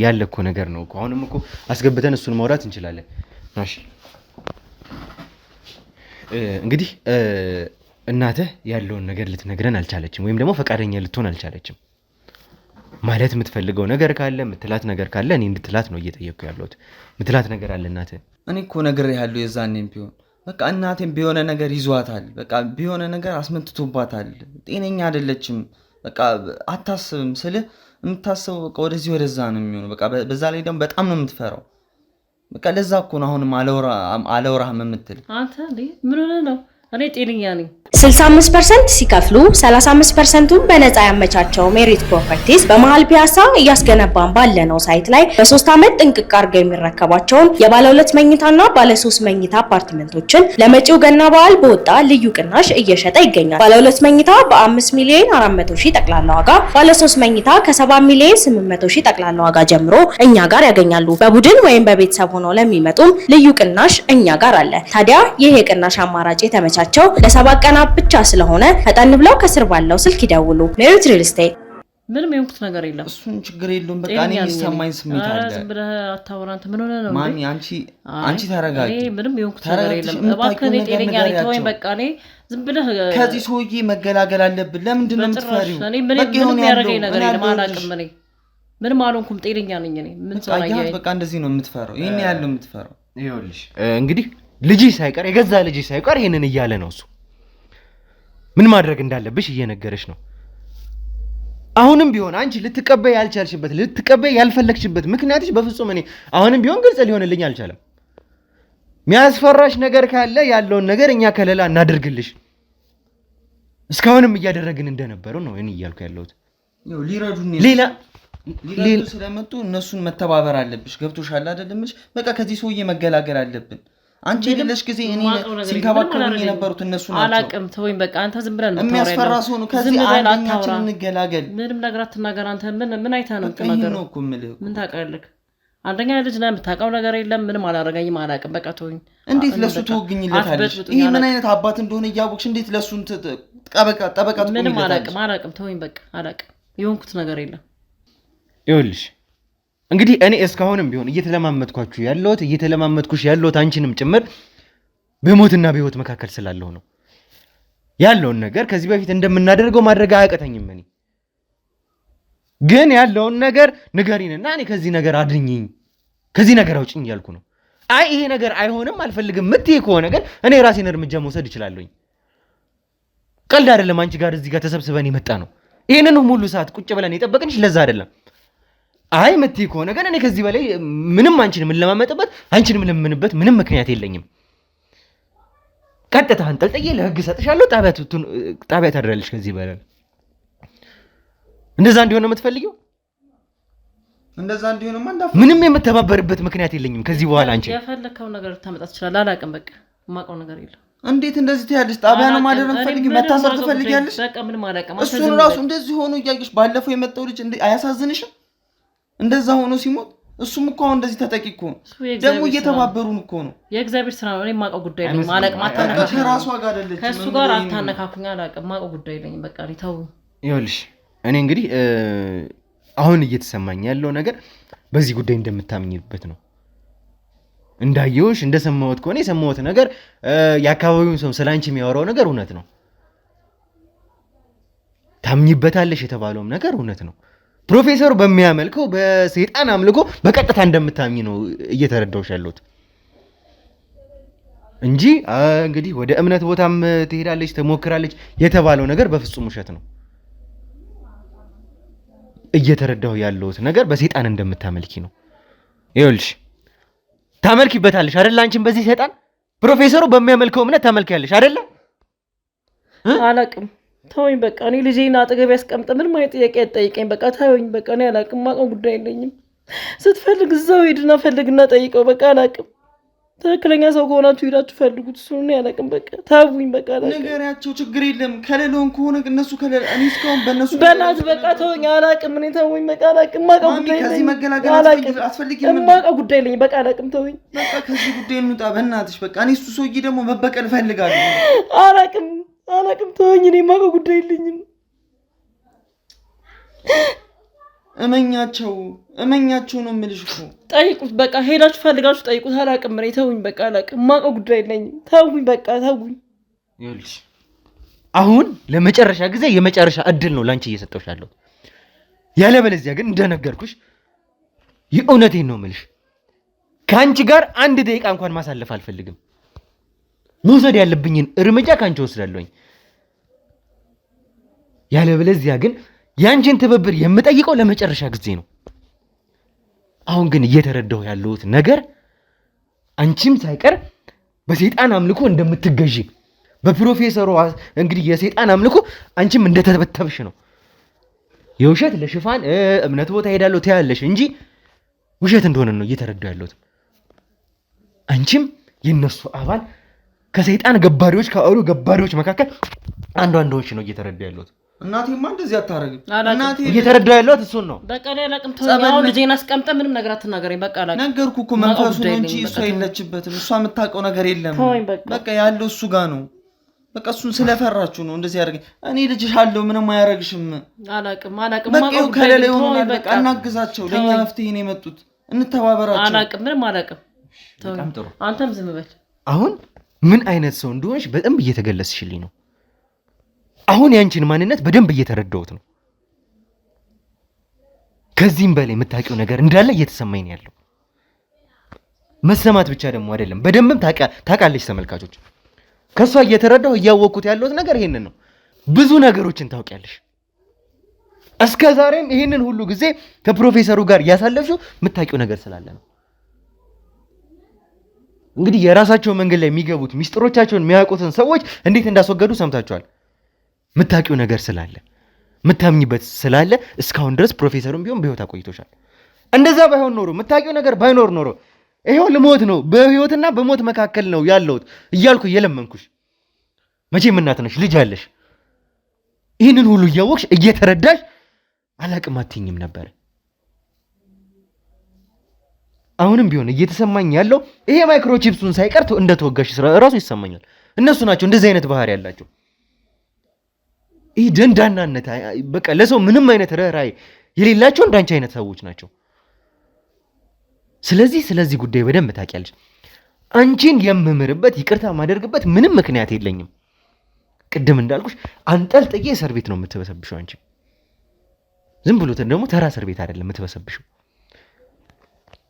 ያለ እኮ ነገር ነው እኮ። አሁንም እኮ አስገብተን እሱን ማውራት እንችላለን። እሺ እንግዲህ እናትህ ያለውን ነገር ልትነግረን አልቻለችም፣ ወይም ደግሞ ፈቃደኛ ልትሆን አልቻለችም። ማለት የምትፈልገው ነገር ካለ የምትላት ነገር ካለ እኔ እንድትላት ነው እየጠየቅኩ ያለሁት። የምትላት ነገር አለ እናትህ? እኔ እኮ ነግሬሃለሁ የዛኔም ቢሆን በቃ እናቴም ቢሆነ ነገር ይዟታል፣ በቃ ቢሆነ ነገር አስመትቶባታል። ጤነኛ አይደለችም። በቃ አታስብም ስልህ የምታስበው በቃ ወደዚህ ወደዛ ነው የሚሆነው። በቃ በዛ ላይ ደግሞ በጣም ነው የምትፈራው። በቃ ለዛ እኮ ነው አሁንም አለወራህም የምትል። አንተ ምን ሆነህ ነው? እኔ ጤነኛ ነኝ። 65% ሲከፍሉ 35%ቱን በነፃ ያመቻቸው ሜሪት ፕሮፐርቲስ በመሃል ፒያሳ እያስገነባን ባለነው ሳይት ላይ በ3 ዓመት ጥንቅቅ አድርገው የሚረከቧቸውን የባለ 2 መኝታና ባለ 3 መኝታ አፓርትመንቶችን ለመጪው ገና በዓል በወጣ ልዩ ቅናሽ እየሸጠ ይገኛል። ባለ 2 መኝታ በ5 ሚሊዮን 400 ሺህ ጠቅላላ ዋጋ፣ ባለ 3 መኝታ ከ7 ሚሊዮን 800 ሺህ ጠቅላላ ዋጋ ጀምሮ እኛ ጋር ያገኛሉ። በቡድን ወይም በቤተሰብ ሆነው ለሚመጡም ልዩ ቅናሽ እኛ ጋር አለ። ታዲያ ይሄ የቅናሽ አማራጭ የተመቻቸው ለ7 ቀናት ብቻ ስለሆነ ፈጠን ብለው ከስር ባለው ስልክ ይደውሉ። ሜሪት ሪል ስቴት። ምንም የሆንኩት ነገር የለም። እሱን ችግር የለውም። በቃ እኔ የሚሰማኝ ስሜት አለ። ዝም ብለህ አታወራ። አንተ ምን ሆነህ ነው? ማን አንቺ ተረጋጊ። ምንም የሆንኩት ነገር የለም። እባክህ እኔ ጤነኛ ነኝ። ተወኝ በቃ። እኔ ዝም ብለህ ከዚህ ሰውዬ መገላገል አለብን። ለምንድን ነው የምትፈሪው? እኔ ምንም ያደረገኝ ነገር የለም። አላውቅም። እኔ ምንም አልሆንኩም። ጤነኛ ነኝ እኔ። ምን ሰራያይ? በቃ እንደዚህ ነው የምትፈራው። ይሄን ያለው የምትፈራው። ይኸውልሽ እንግዲህ ልጅሽ ሳይቀር የገዛ ልጅሽ ሳይቀር ይሄንን እያለ ነው እሱ። ምን ማድረግ እንዳለብሽ እየነገረሽ ነው። አሁንም ቢሆን አንቺ ልትቀበይ ያልቻልሽበት ልትቀበይ ያልፈለግሽበት ምክንያትሽ በፍጹም እኔ አሁንም ቢሆን ግልጽ ሊሆንልኝ አልቻለም። የሚያስፈራሽ ነገር ካለ ያለውን ነገር እኛ ከለላ እናድርግልሽ። እስካሁንም እያደረግን እንደነበረው ነው እኔ እያልኩ ያለሁት። ሊረዱን ሌላ ስለመጡ እነሱን መተባበር አለብሽ። ገብቶሻል አይደለምሽ? በቃ ከዚህ ሰውዬ መገላገል አለብን። አንቺ የሌለሽ ጊዜ እኔ ሲንከባከቡኝ የነበሩት እነሱ ናቸው። አላውቅም። ተወኝ በቃ። አንተ ዝም ብለህ ነው የሚያስፈራ ሰው ነው። ከዚህ አንደኛችን እንገላገል። ምንም ነገር አትናገር። አንተ ምን አይተህ ነው የምትናገረው? ምን ታውቃለህ? አንደኛ ልጅ ነህ፣ የምታውቀው ነገር የለም። ምንም አላደረገኝም፣ አላውቅም። በቃ ተወኝ። እንዴት ለሱ ትወግኝለታለሽ? ይሄ ምን አይነት አባት እንደሆነ እያወቅሽ እንዴት ለሱ ጠበቃ? ምንም አላውቅም። ተወኝ በቃ። አላውቅም። የሆንኩት ነገር የለም። ይኸውልሽ እንግዲህ እኔ እስካሁንም ቢሆን እየተለማመጥኩሽ ያለሁት አንቺንም ጭምር በሞትና በህይወት መካከል ስላለሁ ነው። ያለውን ነገር ከዚህ በፊት እንደምናደርገው ማድረግ አያቀተኝም። እኔ ግን ያለውን ነገር ንገሪንና እኔ ከዚህ ነገር አድርኝኝ፣ ከዚህ ነገር አውጭኝ እያልኩ ነው። አይ ይሄ ነገር አይሆንም አልፈልግም ምትይ ከሆነ ግን እኔ ራሴን እርምጃ መውሰድ እችላለሁኝ። ቀልድ አይደለም። አንቺ ጋር እዚህ ጋር ተሰብስበን የመጣ ነው። ይሄንን ሙሉ ሰዓት ቁጭ ብለን የጠበቅንሽ ለዛ አይደለም። አይ ምትይ ከሆነ ግን እኔ ከዚህ በላይ ምንም አንቺን የምንለማመጥበት አንቺን የምንምንበት ምንም ምክንያት የለኝም። ቀጥታ አንጠልጥዬ ለህግ ሰጥሻለሁ። ጣቢያ ታድራለሽ። ከዚህ በላይ እንደዛ እንዲሆን ነው የምትፈልጊው? እንደዛ እንዲሆንማ ምንም የምተባበርበት ምክንያት የለኝም ከዚህ በኋላ። አንቺ የፈለከው ነገር ታመጣ ትችላለህ። አላውቅም። በቃ የማውቀው ነገር የለም። እንዴት እንደዚህ ትያለሽ? ጣቢያ ነው ማደር ፈልጊ፣ መታሰር ትፈልጊያለሽ? በቃ ምንም አላውቅም። እሱን ራሱ እንደዚህ ሆኖ እያየሽ ባለፈው የመጣው ልጅ አያሳዝንሽም? እንደዛ ሆኖ ሲሞት እሱም እኮ አሁን እንደዚህ ተጠቂ እኮ ነው። ደግሞ እየተባበሩን እኮ ነው። የእግዚአብሔር ስራ ነው። እኔ የማውቀው ጉዳይ የለኝም። አላውቅም። አታነካኩኝ። ከራሷ ጋር አይደለች፣ ከእሱ ጋር አታነካኩኝ። አላውቅም። የማውቀው ጉዳይ የለኝም። በቃ ተው። ይኸውልሽ እኔ እንግዲህ አሁን እየተሰማኝ ያለው ነገር በዚህ ጉዳይ እንደምታምኝበት ነው። እንዳየሁሽ እንደሰማሁት ከሆነ የሰማሁት ነገር የአካባቢውን ሰው ስላንቺ የሚያወራው ነገር እውነት ነው። ታምኝበታለሽ የተባለውም ነገር እውነት ነው። ፕሮፌሰሩ በሚያመልከው በሰይጣን አምልኮ በቀጥታ እንደምታምኝ ነው እየተረዳሁሽ ያለሁት እንጂ እንግዲህ ወደ እምነት ቦታም ትሄዳለች ትሞክራለች የተባለው ነገር በፍጹም ውሸት ነው። እየተረዳሁ ያለሁት ነገር በሰይጣን እንደምታመልኪ ነው። ይኸውልሽ ታመልኪበታለሽ አይደል? አንቺም በዚህ ሰይጣን ፕሮፌሰሩ በሚያመልከው እምነት ታመልኪያለሽ አይደል? አላቅም ተወኝ በቃ። እኔ ልጄን አጠገብ ያስቀምጥ ምንም አይነት ጥያቄ አትጠይቀኝ። በቃ ተወኝ በቃ። እኔ አላቅም፣ ማውቀው ጉዳይ የለኝም። ስትፈልግ እዛው ሄድና ፈልግና ጠይቀው። በቃ አላቅም። ትክክለኛ ሰው ከሆናችሁ ሄዳችሁ ፈልጉት። እሱ እኔ አላቅም። በቃ ተውኝ በቃ። ነገራቸው ችግር የለም። ከሌለውን ከሆነ እነሱ ከሌለ እኔ እስካሁን በእነሱ በእናትህ በቃ ተወኝ። አላቅም። እኔ ተወኝ በቃ አላቅም። ማውቀው ጉዳይ ከዚህ የለኝም። መገላገል አስፈልጊም። ማውቀው ጉዳይ የለኝም። በቃ አላቅም። ተወኝ በቃ ከዚህ ጉዳይ እንውጣ በእናትሽ በቃ። እኔ እሱ ሰውዬ ደግሞ መበቀል እፈልጋለሁ። አላቅም ተወኝ። እኔ ማውቀው ጉዳይ የለኝም። እመኛቸው ነው የምልሽ እኮ። ጠይቁት በቃ ሄዳችሁ ፈልጋችሁ ጠይቁት። አላቅም እኔ ተውኝ በቃ አላቅም። ማውቀው ጉዳይ የለኝም። ተውኝ በቃ ተውኝ። ይኸውልሽ አሁን ለመጨረሻ ጊዜ የመጨረሻ እድል ነው ላንቺ እየሰጠሁሽ ያለሁት። ያለበለዚያ ግን እንደነገርኩሽ የእውነቴን ነው የምልሽ ከአንቺ ጋር አንድ ደቂቃ እንኳን ማሳለፍ አልፈልግም። መውሰድ ያለብኝን እርምጃ ከአንቺ ወስዳለሁኝ። ያለበለዚያ ግን ያንቺን ትብብር የምጠይቀው ለመጨረሻ ጊዜ ነው። አሁን ግን እየተረዳሁ ያለሁት ነገር አንቺም ሳይቀር በሰይጣን አምልኮ እንደምትገዢ በፕሮፌሰሩ እንግዲህ የሰይጣን አምልኮ አንቺም እንደተበተብሽ ነው። የውሸት ለሽፋን እምነት ቦታ ሄዳለሁ ትያለሽ እንጂ ውሸት እንደሆነ ነው እየተረዳሁ ያለሁት። አንቺም የነሱ አባል ከሰይጣን ገባሪዎች ከአውሬው ገባሪዎች መካከል አንዷ እንደሆንሽ ነው እየተረዳሁ ያለሁት። እናቴማ እንደዚህ አታረግም። እናቴ እየተረዳሁ ያለሁት እሱን ነው። በቃ ላይ አላቅም። ተወው ልጄን አስቀምጠ ምንም ነገር አትናገረኝ። በቃ አላቅም። ነገርኩ እኮ መንፈሱ ነው እንጂ እሷ የለችበትም። እሷ የምታውቀው ነገር የለም። በቃ ያለው እሱ ጋር ነው። በቃ እሱን ስለፈራችሁ ነው እንደዚህ ያደርገኝ። እኔ ልጅሽ አለው ምንም አያረግሽም። አላቅም በቃ ከሌላ ይሆናል። በቃ እናግዛቸው። ለኛ መፍትሄ ነው የመጡት። እንተባበራቸው። አላቅም ምንም አላቅም። አንተም ዝም በል። አሁን ምን አይነት ሰው እንደሆንሽ በደንብ እየተገለጽሽልኝ ነው። አሁን ያንቺን ማንነት በደንብ እየተረዳሁት ነው። ከዚህም በላይ የምታውቂው ነገር እንዳለ እየተሰማኝ ነው ያለው። መሰማት ብቻ ደግሞ አይደለም፣ በደንብም ታውቃለሽ። ተመልካቾች ከሷ እየተረዳሁ እያወቅኩት ያለሁት ነገር ይሄንን ነው። ብዙ ነገሮችን ታውቂያለሽ። እስከ ዛሬም ይሄንን ሁሉ ጊዜ ከፕሮፌሰሩ ጋር ያሳለፍሽው የምታውቂው ነገር ስላለ ነው። እንግዲህ የራሳቸው መንገድ ላይ የሚገቡት ሚስጥሮቻቸውን የሚያውቁትን ሰዎች እንዴት እንዳስወገዱ ሰምታችኋል። የምታውቂው ነገር ስላለ የምታምኝበት ስላለ እስካሁን ድረስ ፕሮፌሰሩም ቢሆን በህይወት አቆይቶሻል። እንደዛ ባይሆን ኖሮ የምታውቂው ነገር ባይኖር ኖሮ ይሄው ልሞት ነው በህይወትና በሞት መካከል ነው ያለሁት እያልኩ እየለመንኩሽ፣ መቼም እናት ነሽ ልጅ አለሽ። ይህንን ሁሉ እያወቅሽ እየተረዳሽ አላቅም አትይኝም ነበር። አሁንም ቢሆን እየተሰማኝ ያለው ይሄ ማይክሮቺፕሱን ሳይቀር እንደተወጋሽ ራሱ ይሰማኛል። እነሱ ናቸው እንደዚህ አይነት ባህሪ ያላቸው። ይህ ደንዳናነት በቃ ለሰው ምንም አይነት ርህራሄ የሌላቸው እንዳንቺ አይነት ሰዎች ናቸው። ስለዚህ ጉዳይ በደንብ ታውቂያለሽ። አንቺን የምምርበት ይቅርታ ማደርግበት ምንም ምክንያት የለኝም። ቅድም እንዳልኩሽ አንጠልጥዬ እስር ቤት ነው የምትበሰብሽው። አንቺ ዝም ብሎ ደግሞ ተራ እስር ቤት አይደለም የምትበሰብሽው።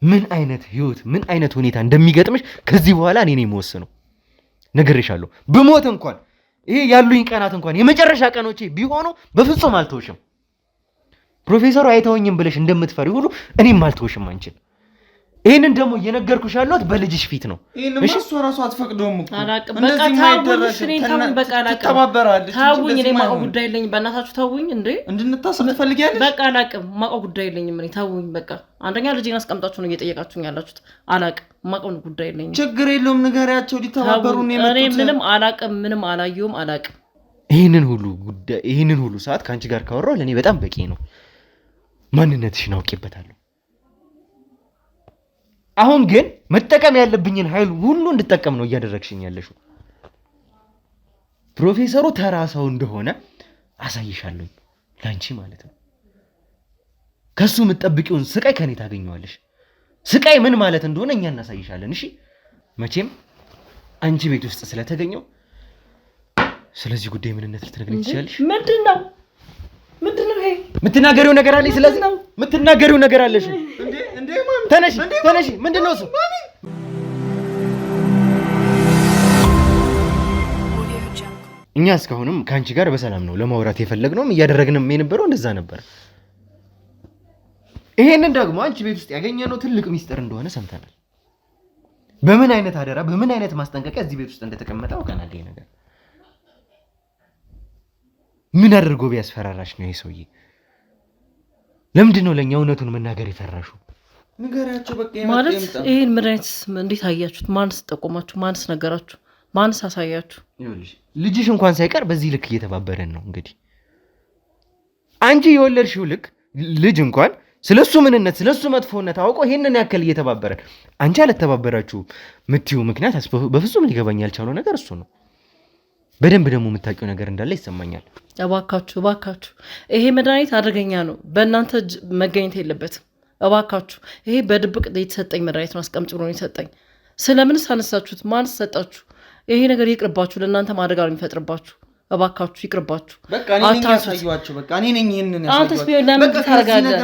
ምን አይነት ህይወት ምን አይነት ሁኔታ እንደሚገጥምሽ ከዚህ በኋላ እኔ ነኝ የምወስነው። ነግሬሻለሁ። ብሞት እንኳን ይሄ ያሉኝ ቀናት እንኳን የመጨረሻ ቀኖቼ ቢሆኑ በፍጹም አልተውሽም። ፕሮፌሰሩ አይተወኝም ብለሽ እንደምትፈሪ ሁሉ እኔም አልተውሽም አንቺን። ይሄንን ደግሞ እየነገርኩሽ ያለሁት በልጅሽ ፊት ነው። እሺ እሱ ራሱ አትፈቅደውም እኮ አላቅም። በቃ ታውኝ እኔ ታውኝ በቃ አላቅም። ተባበራለች። ታውኝ እኔ ማውቀው ጉዳይ የለኝም። በእናታችሁ ታውኝ እንዴ እንድንታሰብ ትፈልጊያለሽ? በቃ አላቅም። ማውቀው ጉዳይ የለኝም። እኔ ታውኝ በቃ። አንደኛ ልጄን አስቀምጣችሁ ነው እየጠየቃችሁኝ ያላችሁት። አላቅም። ማውቀው ጉዳይ የለኝም። ችግር የለውም ንገሪያቸው። ሊተባበሩን የመጡት እኔ ምንም አላቅም። ምንም አላየሁም። አላቅም። ይሄንን ሁሉ ሰዓት ከአንቺ ጋር ካወራሁ ለእኔ በጣም በቂ ነው። ማንነትሽን አውቄበታለሁ። አሁን ግን መጠቀም ያለብኝን ኃይል ሁሉ እንድጠቀም ነው እያደረግሽኝ ያለሽው። ፕሮፌሰሩ ተራ ሰው እንደሆነ አሳይሻለሁ፣ ላንቺ ማለት ነው። ከሱ የምትጠብቂውን ስቃይ ከኔ ታገኘዋለሽ። ስቃይ ምን ማለት እንደሆነ እኛ እናሳይሻለን። እሺ መቼም አንቺ ቤት ውስጥ ስለተገኘው ስለዚህ ጉዳይ ምንነት ልትነግሪኝ ትችያለሽ? ምንድነው? ምንድነው ይሄ? የምትናገሪው ነገር አለሽ። ስለዚህ የምትናገሪው ነገር አለሽ። እንዴ ማሚ ተነሽ። ምንድነው እሱ? እኛ እስካሁንም ከአንቺ ጋር በሰላም ነው ለማውራት የፈለግነውም እያደረግንም የነበረው እንደዛ ነበር። ይሄንን ደግሞ አንቺ ቤት ውስጥ ያገኘነው ትልቅ ሚስጥር እንደሆነ ሰምተናል። በምን አይነት አደራ በምን አይነት ማስጠንቀቂያ እዚህ ቤት ውስጥ እንደተቀመጠ አውቀናል። ይሄ ነገር ምን አድርጎ ቢያስፈራራሽ ነው? ይሄ ሰውዬ ለምንድን ነው ለእኛ እውነቱን መናገር የፈራሹ? ንገሪያቸው በቃ። ማለት ይሄን መድኃኒት እንዴት አያችሁት? ማንስ ጠቆማችሁ? ማንስ ነገራችሁ? ማንስ አሳያችሁ? ይኸውልሽ ልጅሽ እንኳን ሳይቀር በዚህ ልክ እየተባበረን ነው። እንግዲህ አንቺ የወለድሽው ልጅ እንኳን ስለሱ ምንነት ስለሱ መጥፎነት አውቆ ይሄንን ያክል እየተባበረን፣ አንቺ አልተባበራችሁ ምትዩ ምክንያት በፍጹም ሊገባኝ ያልቻለው ነገር እሱ ነው። በደንብ ደግሞ የምታውቂው ነገር እንዳለ ይሰማኛል። እባካችሁ ይሄ መድኃኒት አደገኛ ነው። በእናንተ መገኘት የለበትም። እባካችሁ ይሄ በድብቅ የተሰጠኝ መድኃኒት ነው። አስቀምጭ ብሎ ነው የሰጠኝ። ስለምን ሳነሳችሁት? ማን ሰጣችሁ? ይሄ ነገር ይቅርባችሁ። ለእናንተ አደጋ ነው የሚፈጥርባችሁ። እባካችሁ ይቅርባችሁ። በቃ እኔ ነኝ ያሳዩዋቸው። በቃ እኔ ነኝ ይሄንን ያሳዩዋቸው። አንተስ ቢሆን ለምን ታረጋለህ?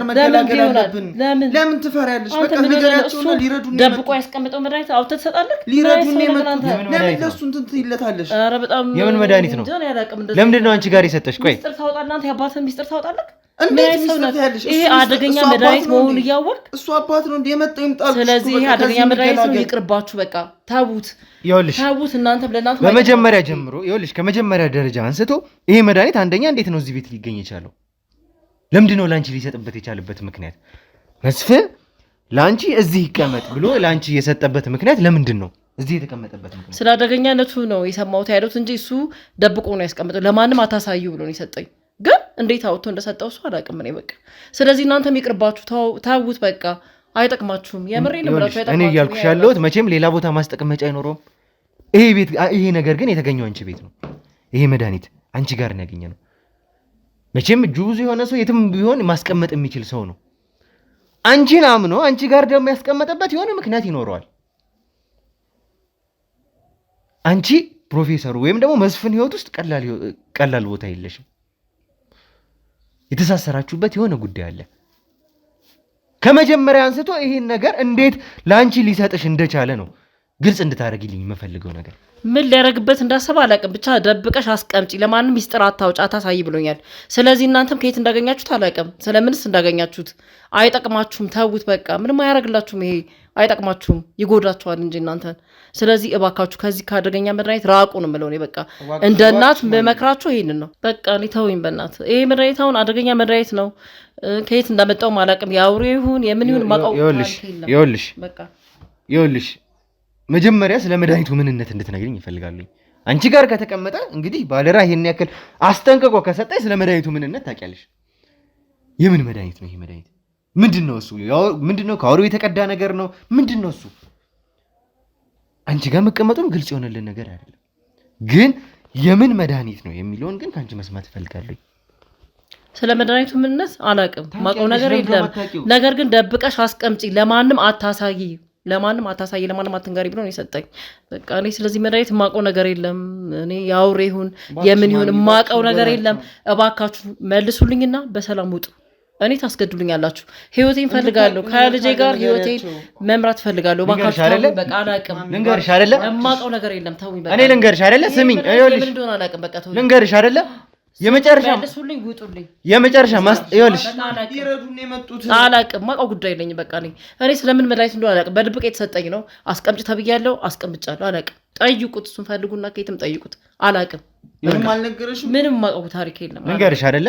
ለምን ትፈሪያለሽ? በቃ ንገሪያቸውና ሊረዱን ደብቆ ያስቀምጠው መድኃኒት አውጥተህ ትሰጣለህ። ሊረዱን የመጡት ለምን ለሱ እንትን ትይለታለሽ? ኧረ በጣም የምን መድኃኒት ነው? ለምንድን ነው አንቺ ጋር የሰጠሽ? ቆይ ሚስጥር ታወጣለህ አንተ። የአባትህን ሚስጥር ታወጣለህ? እንዴት ሚስጥር ያለሽ? ይሄ አደገኛ መድኃኒት መሆኑን እያወቅህ እሱ አባት ነው እንደ የመጣው ይምጣል። ስለዚህ ይሄ አደገኛ መድኃኒት ነው። ይቅርባችሁ። በቃ ታቡት። ይኸውልሽ እናንተ ብለናት በመጀመሪያ ጀምሮ ይኸውልሽ ከመጀመሪያ ደረጃ አንስቶ ይሄ መድኃኒት አንደኛ እንዴት ነው እዚህ ቤት ሊገኝ የቻለው? ለምንድን ነው ላንቺ ሊሰጥበት የቻለበት ምክንያት? መስፍን ላንቺ እዚህ ይቀመጥ ብሎ ላንቺ የሰጠበት ምክንያት ለምንድን ነው? እዚህ የተቀመጠበት ምክንያት ስለ አደገኛነቱ ነው የሰማሁት ያሉት እንጂ እሱ ደብቆ ነው ያስቀመጠው። ለማንም አታሳዩ ብሎ ነው የሰጠኝ። ግን እንዴት አውጥቶ እንደሰጠው እሱ አላውቅም እኔ። በቃ ስለዚህ እናንተም ይቅርባችሁ፣ ታውት። በቃ አይጠቅማችሁም። የምሬን ነው ብላችሁ አይጠቅማችሁም። እኔ እያልኩሽ ያለሁት መቼም ሌላ ቦታ ማስጠቀመጫ አይኖረውም። ይሄ ነገር ግን የተገኘው አንቺ ቤት ነው። ይሄ መድኃኒት አንቺ ጋር ነው ያገኘነው። መቼም እጁ ብዙ የሆነ ሰው የትም ቢሆን ማስቀመጥ የሚችል ሰው ነው። አንቺን አምኖ አንቺ ጋር ደግሞ ያስቀመጠበት የሆነ ምክንያት ይኖረዋል። አንቺ ፕሮፌሰሩ ወይም ደግሞ መስፍን ህይወት ውስጥ ቀላል ቦታ የለሽም። የተሳሰራችሁበት የሆነ ጉዳይ አለ። ከመጀመሪያ አንስቶ ይሄን ነገር እንዴት ለአንቺ ሊሰጥሽ እንደቻለ ነው ግልጽ እንድታደርጊልኝ የምፈልገው ነገር። ምን ሊያደርግበት እንዳሰበ አላውቅም። ብቻ ደብቀሽ አስቀምጪ፣ ለማንም ሚስጥር አታውጪ፣ አታሳይ ብሎኛል። ስለዚህ እናንተም ከየት እንዳገኛችሁት አላውቅም። ስለምንስ እንዳገኛችሁት አይጠቅማችሁም። ተውት በቃ። ምንም አያደርግላችሁም። ይሄ አይጠቅማችሁም፣ ይጎዳችኋል እንጂ እናንተን። ስለዚህ እባካችሁ ከዚህ ካደገኛ መድኃኒት ራቁ ነው የምለው እኔ። በቃ እንደ እናት መመክራችሁ ይሄንን ነው። በቃ እኔ ተውኝ በእናት። ይሄ መድኃኒት አሁን አደገኛ መድኃኒት ነው። ከየት እንዳመጣውም አላውቅም። የአውሬ ይሁን የምን ይሁን ማውቀው። ይኸውልሽ መጀመሪያ ስለ መድኃኒቱ ምንነት እንድትነግሪኝ ይፈልጋሉኝ። አንቺ ጋር ከተቀመጠ እንግዲህ ባለራ ይሄን ያክል አስጠንቅቆ ከሰጠኝ ስለ መድኃኒቱ ምንነት ታውቂያለሽ። የምን መድኃኒት ነው ይሄ መድኃኒት? ምንድነው እሱ? ምንድነው? ከአውሬው የተቀዳ ነገር ነው? ምንድነው እሱ? አንቺ ጋር መቀመጡም ግልጽ የሆነልን ነገር አይደለም። ግን የምን መድኃኒት ነው የሚለውን ግን ከአንቺ መስማት እፈልጋለሁ። ስለ መድኃኒቱ ምንነት አላውቅም፣ ማውቀው ነገር የለም። ነገር ግን ደብቀሽ አስቀምጪ፣ ለማንም አታሳይ፣ ለማንም አትንገሪ ብሎ ነው የሰጠኝ። በቃ እኔ ስለዚህ መድኃኒት የማውቀው ነገር የለም። እኔ የአውሬ ይሁን የምን ይሁን የማውቀው ነገር የለም። እባካችሁ መልሱልኝና በሰላም ውጡ። እኔ ታስገድሉኛላችሁ። ህይወቴን ፈልጋለሁ። ከልጄ ጋር ህይወቴን መምራት ፈልጋለሁ። እባካችሁ በቃ አላውቅም። ልንገርሽ አይደለ? የማውቀው ነገር የለም። ተውኝ በቃ። እኔ ልንገርሽ አይደለ? ስሚኝ፣ ይኸውልሽ እንደሆነ አላውቅም። በቃ ተውኝ። ልንገርሽ አይደለ? መልሱልኝ፣ ውጡልኝ። ይኸውልሽ ይረዱን የመጡት አላውቅም። ማውቀው ጉዳይ የለኝ። በቃ እኔ ስለምን መድኃኒት እንደሆነ አላውቅም። በድብቅ የተሰጠኝ ነው። አስቀምጭ ተብያለሁ፣ አስቀምጫለሁ። አላውቅም። ጠይቁት፣ እሱን ፈልጉና ከየትም ጠይቁት። አላውቅም። ምንም አልነገረሽም? ምንም ማውቀው ታሪክ የለም። ልንገርሽ አይደለ?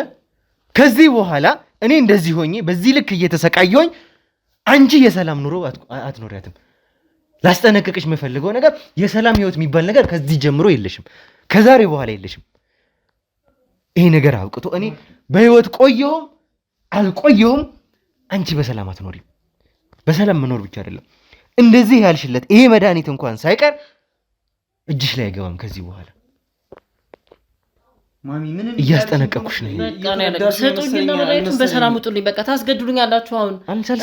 ከዚህ በኋላ እኔ እንደዚህ ሆኜ በዚህ ልክ እየተሰቃየሁኝ አንቺ የሰላም ኑሮ አትኖሪያትም። ላስጠነቅቅሽ የምፈልገው ነገር የሰላም ህይወት የሚባል ነገር ከዚህ ጀምሮ የለሽም፣ ከዛሬ በኋላ የለሽም። ይሄ ነገር አብቅቶ እኔ በህይወት ቆየሁም አልቆየሁም አንቺ በሰላም አትኖሪም። በሰላም መኖር ብቻ አይደለም እንደዚህ ያልሽለት ይሄ መድኃኒት እንኳን ሳይቀር እጅሽ ላይ አይገባም ከዚህ በኋላ። ማሚ ምንም እያስጠነቀኩሽ ነው። በቃ ነው ያለው። ሰጡኝና መድኃኒቱን በሰላም ውጡልኝ። በቃ ታስገድሉኛላችሁ። አሁን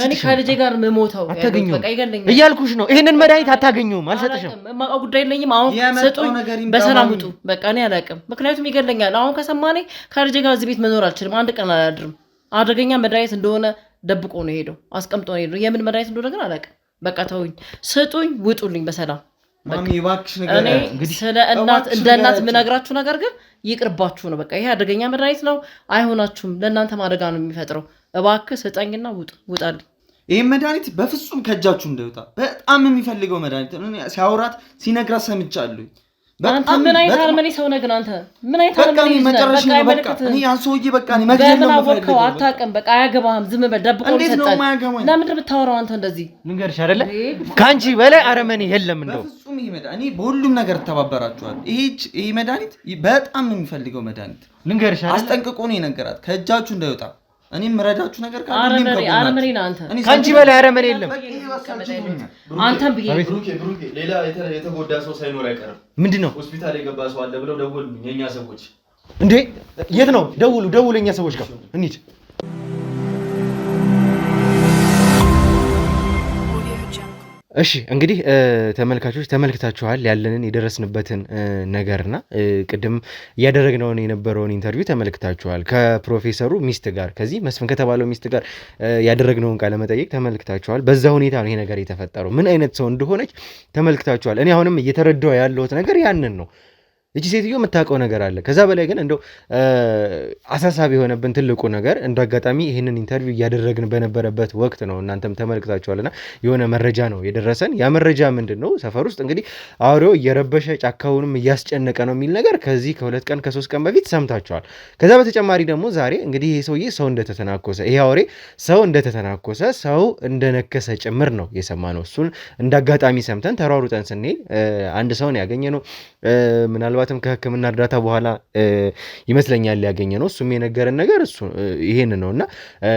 እኔ ከልጄ ጋር መሞተው በቃ ይገለኛል እያልኩሽ ነው። ይሄንን መድኃኒት አታገኙም፣ አልሰጥሽም። የማውቀው ጉዳይ የለኝም። አሁን ሰጡኝ፣ በሰላም ውጡ። በቃ እኔ አላውቅም፣ ምክንያቱም ይገለኛል። አሁን ከሰማኔ ከልጄ ጋር እዚህ ቤት መኖር አልችልም። አንድ ቀን አላድርም። አደገኛ መድኃኒት እንደሆነ ደብቆ ነው ሄደው አስቀምጦ ነው ሄደው። የምን መድኃኒት እንደሆነ ግን አላውቅም። በቃ ተውኝ፣ ስጡኝ፣ ውጡልኝ በሰላም ማሚ እባክሽ ነገር እንግዲህ ስለ እናት እንደ እናት የምነግራችሁ ነገር ግን ይቅርባችሁ ነው። በቃ ይሄ አደገኛ መድኃኒት ነው፣ አይሆናችሁም። ለእናንተ አደጋ ነው የሚፈጥረው። እባክህ ስጠኝና ውጣልኝ። ይሄን መድኃኒት በፍጹም ከእጃችሁ እንዳይወጣ በጣም የሚፈልገው መድኃኒት ነው። ሲያወራት ሲነግራት ሰምቻለሁ። አንተ ምን አይነት አርመኔ ሰው ነህ ግን? አንተ ምን አይነት አርመኔ ነህ? በቃ እኔ ያን ሰውዬ በቃ እኔ መግደል ነው የምፈልገው። አታውቅም። በቃ አያገባህም። ዝም በል። ደብቆ ነው ይሰጣል። ለምንድን ነው የምታወራው አንተ እንደዚህ? ልንገርሽ አይደለ ከአንቺ በላይ አረመኔ የለም። እንደው በፍጹም ይሄ መድኃኒት እኔ በሁሉም ነገር ተባበራችኋል። ይሄ መድኃኒት በጣም የሚፈልገው መድኃኒት ልንገርሽ አይደለ አስጠንቅቆ ነው የነገራት ከእጃችሁ እንዳይወጣ። እኔም ረዳችሁ ነገር ካለ አረመኔ ነህ አንተ። ከአንቺ በላይ አረመኔ የለም። አንተም ብዬ ብሩኬ ሌላ የተጎዳ ሰው ሳይኖር አይቀርም። ምንድነው ሆስፒታል የገባ ሰው አለ ብለው ደወሉልኝ የኛ ሰዎች። እንዴ የት ነው? ደውሉ የኛ ሰዎች ጋር እንሂድ። እሺ እንግዲህ ተመልካቾች ተመልክታችኋል ያለንን የደረስንበትን ነገርና ቅድም እያደረግነውን የነበረውን ኢንተርቪው ተመልክታችኋል። ከፕሮፌሰሩ ሚስት ጋር ከዚህ መስፍን ከተባለው ሚስት ጋር ያደረግነውን ቃለ መጠይቅ ተመልክታችኋል። በዛ ሁኔታ ነው ይሄ ነገር የተፈጠረው። ምን አይነት ሰው እንደሆነች ተመልክታችኋል። እኔ አሁንም እየተረዳው ያለሁት ነገር ያንን ነው። እቺ ሴትዮ የምታውቀው ነገር አለ። ከዛ በላይ ግን እንደው አሳሳቢ የሆነብን ትልቁ ነገር እንደ አጋጣሚ ይህንን ኢንተርቪው እያደረግን በነበረበት ወቅት ነው። እናንተም ተመልክታችኋልና የሆነ መረጃ ነው የደረሰን። ያ መረጃ ምንድን ነው? ሰፈር ውስጥ እንግዲህ አውሬው እየረበሸ ጫካውንም እያስጨነቀ ነው የሚል ነገር ከዚህ ከ2 ቀን ከ3 ቀን በፊት ሰምታችኋል። ከዛ በተጨማሪ ደግሞ ዛሬ እንግዲህ ይሄ ሰውዬ ሰው እንደተተናኮሰ፣ ይሄ አውሬ ሰው እንደተተናኮሰ፣ ሰው እንደነከሰ ጭምር ነው የሰማነው። እሱን እንደ አጋጣሚ ሰምተን ተሯሩጠን ስንሄድ አንድ ሰውን ያገኘ ነው ምናልባት ከሕክምና እርዳታ በኋላ ይመስለኛል ያገኘ ነው። እሱም የነገረን ነገር እሱ ይሄን ነውና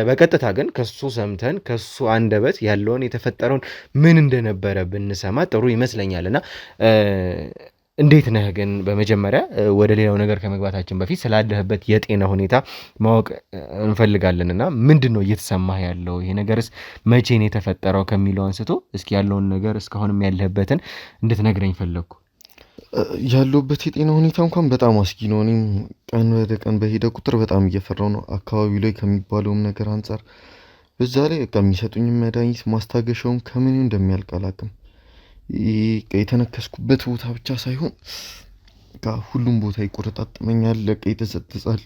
በቀጥታ ግን ከሱ ሰምተን ከሱ አንደበት ያለውን የተፈጠረውን ምን እንደነበረ ብንሰማ ጥሩ ይመስለኛልና እንዴት ነህ ግን? በመጀመሪያ ወደ ሌላው ነገር ከመግባታችን በፊት ስላለህበት የጤና ሁኔታ ማወቅ እንፈልጋለንና ምንድን ነው እየተሰማህ ያለው? ይሄ ነገርስ መቼ ነው የተፈጠረው ከሚለው አንስቶ እስኪ ያለውን ነገር እስካሁንም ያለህበትን እንድትነግረኝ ፈለግኩ። ያለሁበት የጤና ሁኔታ እንኳን በጣም አስጊ ነው። እኔም ቀን ወደ ቀን በሄደ ቁጥር በጣም እየፈራው ነው፣ አካባቢው ላይ ከሚባለውም ነገር አንጻር። በዛ ላይ በቃ የሚሰጡኝ መድኃኒት ማስታገሻውን ከምኑ እንደሚያልቅ አላውቅም። የተነከስኩበት ቦታ ብቻ ሳይሆን ሁሉም ቦታ ይቆረጣጥመኛል፣ ለቃ ይተሰጥጻል።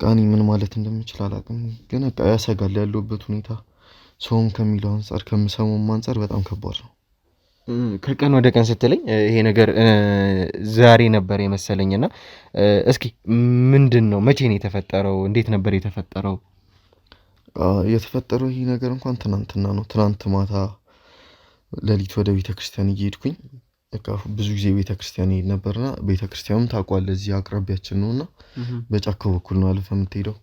እኔ ምን ማለት እንደምችል አላውቅም፣ ግን በቃ ያሰጋል ያለሁበት ሁኔታ። ሰውም ከሚለው አንጻር ከምሰማውም አንጻር በጣም ከባድ ነው። ከቀን ወደ ቀን ስትለኝ ይሄ ነገር ዛሬ ነበር የመሰለኝና እስኪ ምንድን ነው መቼ ነው የተፈጠረው? እንዴት ነበር የተፈጠረው? የተፈጠረው ይሄ ነገር እንኳን ትናንትና ነው። ትናንት ማታ ሌሊት ወደ ቤተክርስቲያን እየሄድኩኝ ብዙ ጊዜ ቤተክርስቲያን እሄድ ነበርና ቤተክርስቲያኑም ታውቋለህ እዚህ አቅራቢያችን ነውና በጫካው በኩል ነው አልፈህ የምትሄደው።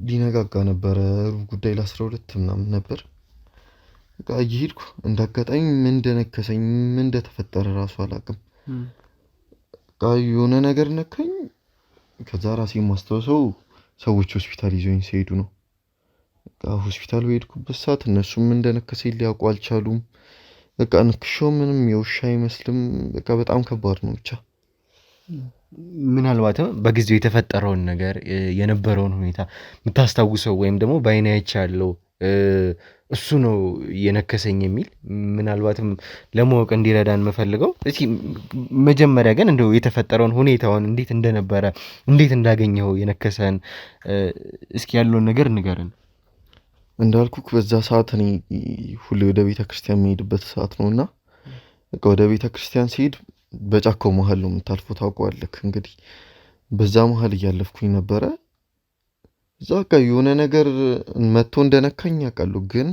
ሊነጋጋ ነበረ፣ ሩብ ጉዳይ ለ12 ምናምን ነበር። እየሄድኩ እንዳጋጣሚ ምን እንደነከሰኝ ምን እንደተፈጠረ ራሱ አላውቅም። የሆነ ነገር ነካኝ። ከዛ ራሴ የማስታወሰው ሰዎች ሆስፒታል ይዞኝ ሲሄዱ ነው። ሆስፒታል በሄድኩበት ሰዓት እነሱም እንደነከሰኝ ሊያውቁ አልቻሉም። ንክሻው ምንም የውሻ አይመስልም። በጣም ከባድ ነው። ብቻ ምናልባትም በጊዜው የተፈጠረውን ነገር የነበረውን ሁኔታ የምታስታውሰው ወይም ደግሞ በአይናች ያለው እሱ ነው የነከሰኝ የሚል ምናልባትም ለማወቅ እንዲረዳን የምፈልገው። እስኪ መጀመሪያ ግን እንደው የተፈጠረውን ሁኔታውን እንዴት እንደነበረ እንዴት እንዳገኘው የነከሰን እስኪ ያለውን ነገር ንገርን። እንዳልኩክ በዛ ሰዓት እኔ ሁሌ ወደ ቤተክርስቲያን የሚሄድበት ሰዓት ነውና ወደ ቤተክርስቲያን ሲሄድ በጫካው መሀል ነው የምታልፈው፣ ታውቀዋለህ እንግዲህ። በዛ መሀል እያለፍኩኝ ነበረ። እዛ የሆነ ነገር መጥቶ እንደነካኝ ያውቃሉ፣ ግን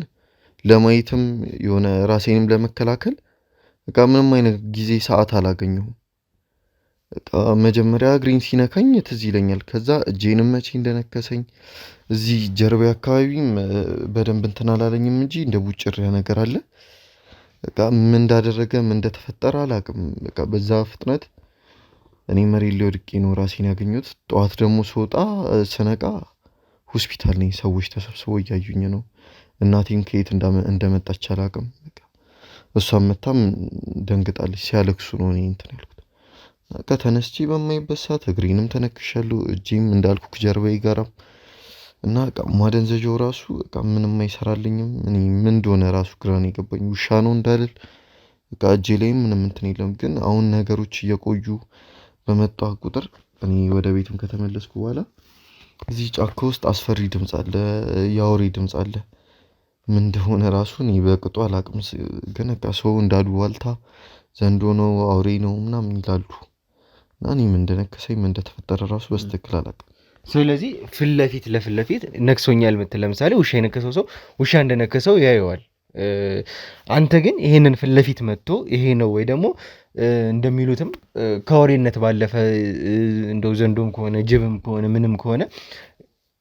ለማየትም የሆነ ራሴንም ለመከላከል ምንም አይነት ጊዜ ሰዓት አላገኘሁም። መጀመሪያ እግሬን ሲነካኝ ትዝ ይለኛል። ከዛ እጄንም መቼ እንደነከሰኝ እዚህ ጀርባ አካባቢም በደንብ እንትን አላለኝም እንጂ እንደ ቡጭሪያ ነገር አለ። ምን እንዳደረገ ምን እንደተፈጠረ አላውቅም። በዛ ፍጥነት እኔ መሬት ላይ ወድቄ ነው ራሴን ያገኘሁት። ጠዋት ደግሞ ስወጣ ስነቃ ሆስፒታል ነኝ። ሰዎች ተሰብስበው እያዩኝ ነው። እናቴም ከየት እንደመጣች አላውቅም። እሷም መታም ደንግጣለች። ሲያለቅሱ ነው እኔ እንትን ያልኩት። በቃ ተነስቼ በማይበት ሰዓት እግሬንም ተነክሻለሁ። እጄም እንዳልኩክ ጀርባዬ ጋራም እና በቃ ማደንዘዣው ራሱ በቃ ምንም አይሰራልኝም። እኔ ምን እንደሆነ ራሱ ግራ ነው የገባኝ። ውሻ ነው እንዳልል በቃ እጄ ላይም ምንም እንትን የለም። ግን አሁን ነገሮች እየቆዩ በመጣ ቁጥር እኔ ወደ ቤትም ከተመለስኩ በኋላ እዚህ ጫካ ውስጥ አስፈሪ ድምፅ አለ፣ የአውሬ ድምፅ አለ። ምን እንደሆነ ራሱ እኔ በቅጡ አላቅም። ግን በቃ ሰው እንዳሉ ዋልታ ዘንዶ ነው አውሬ ነው ምናምን ይላሉ። እና እኔ ምን እንደነከሰኝ ምን እንደተፈጠረ ራሱ በስትክክል አላቅም። ስለዚህ ፊት ለፊት ነክሶኛል ምትል ለምሳሌ ውሻ የነከሰው ሰው ውሻ እንደነከሰው ያየዋል። አንተ ግን ይሄንን ፊት ለፊት መጥቶ ይሄ ነው ወይ ደግሞ እንደሚሉትም ከአውሬነት ባለፈ እንደው ዘንዶም ከሆነ ጅብም ከሆነ ምንም ከሆነ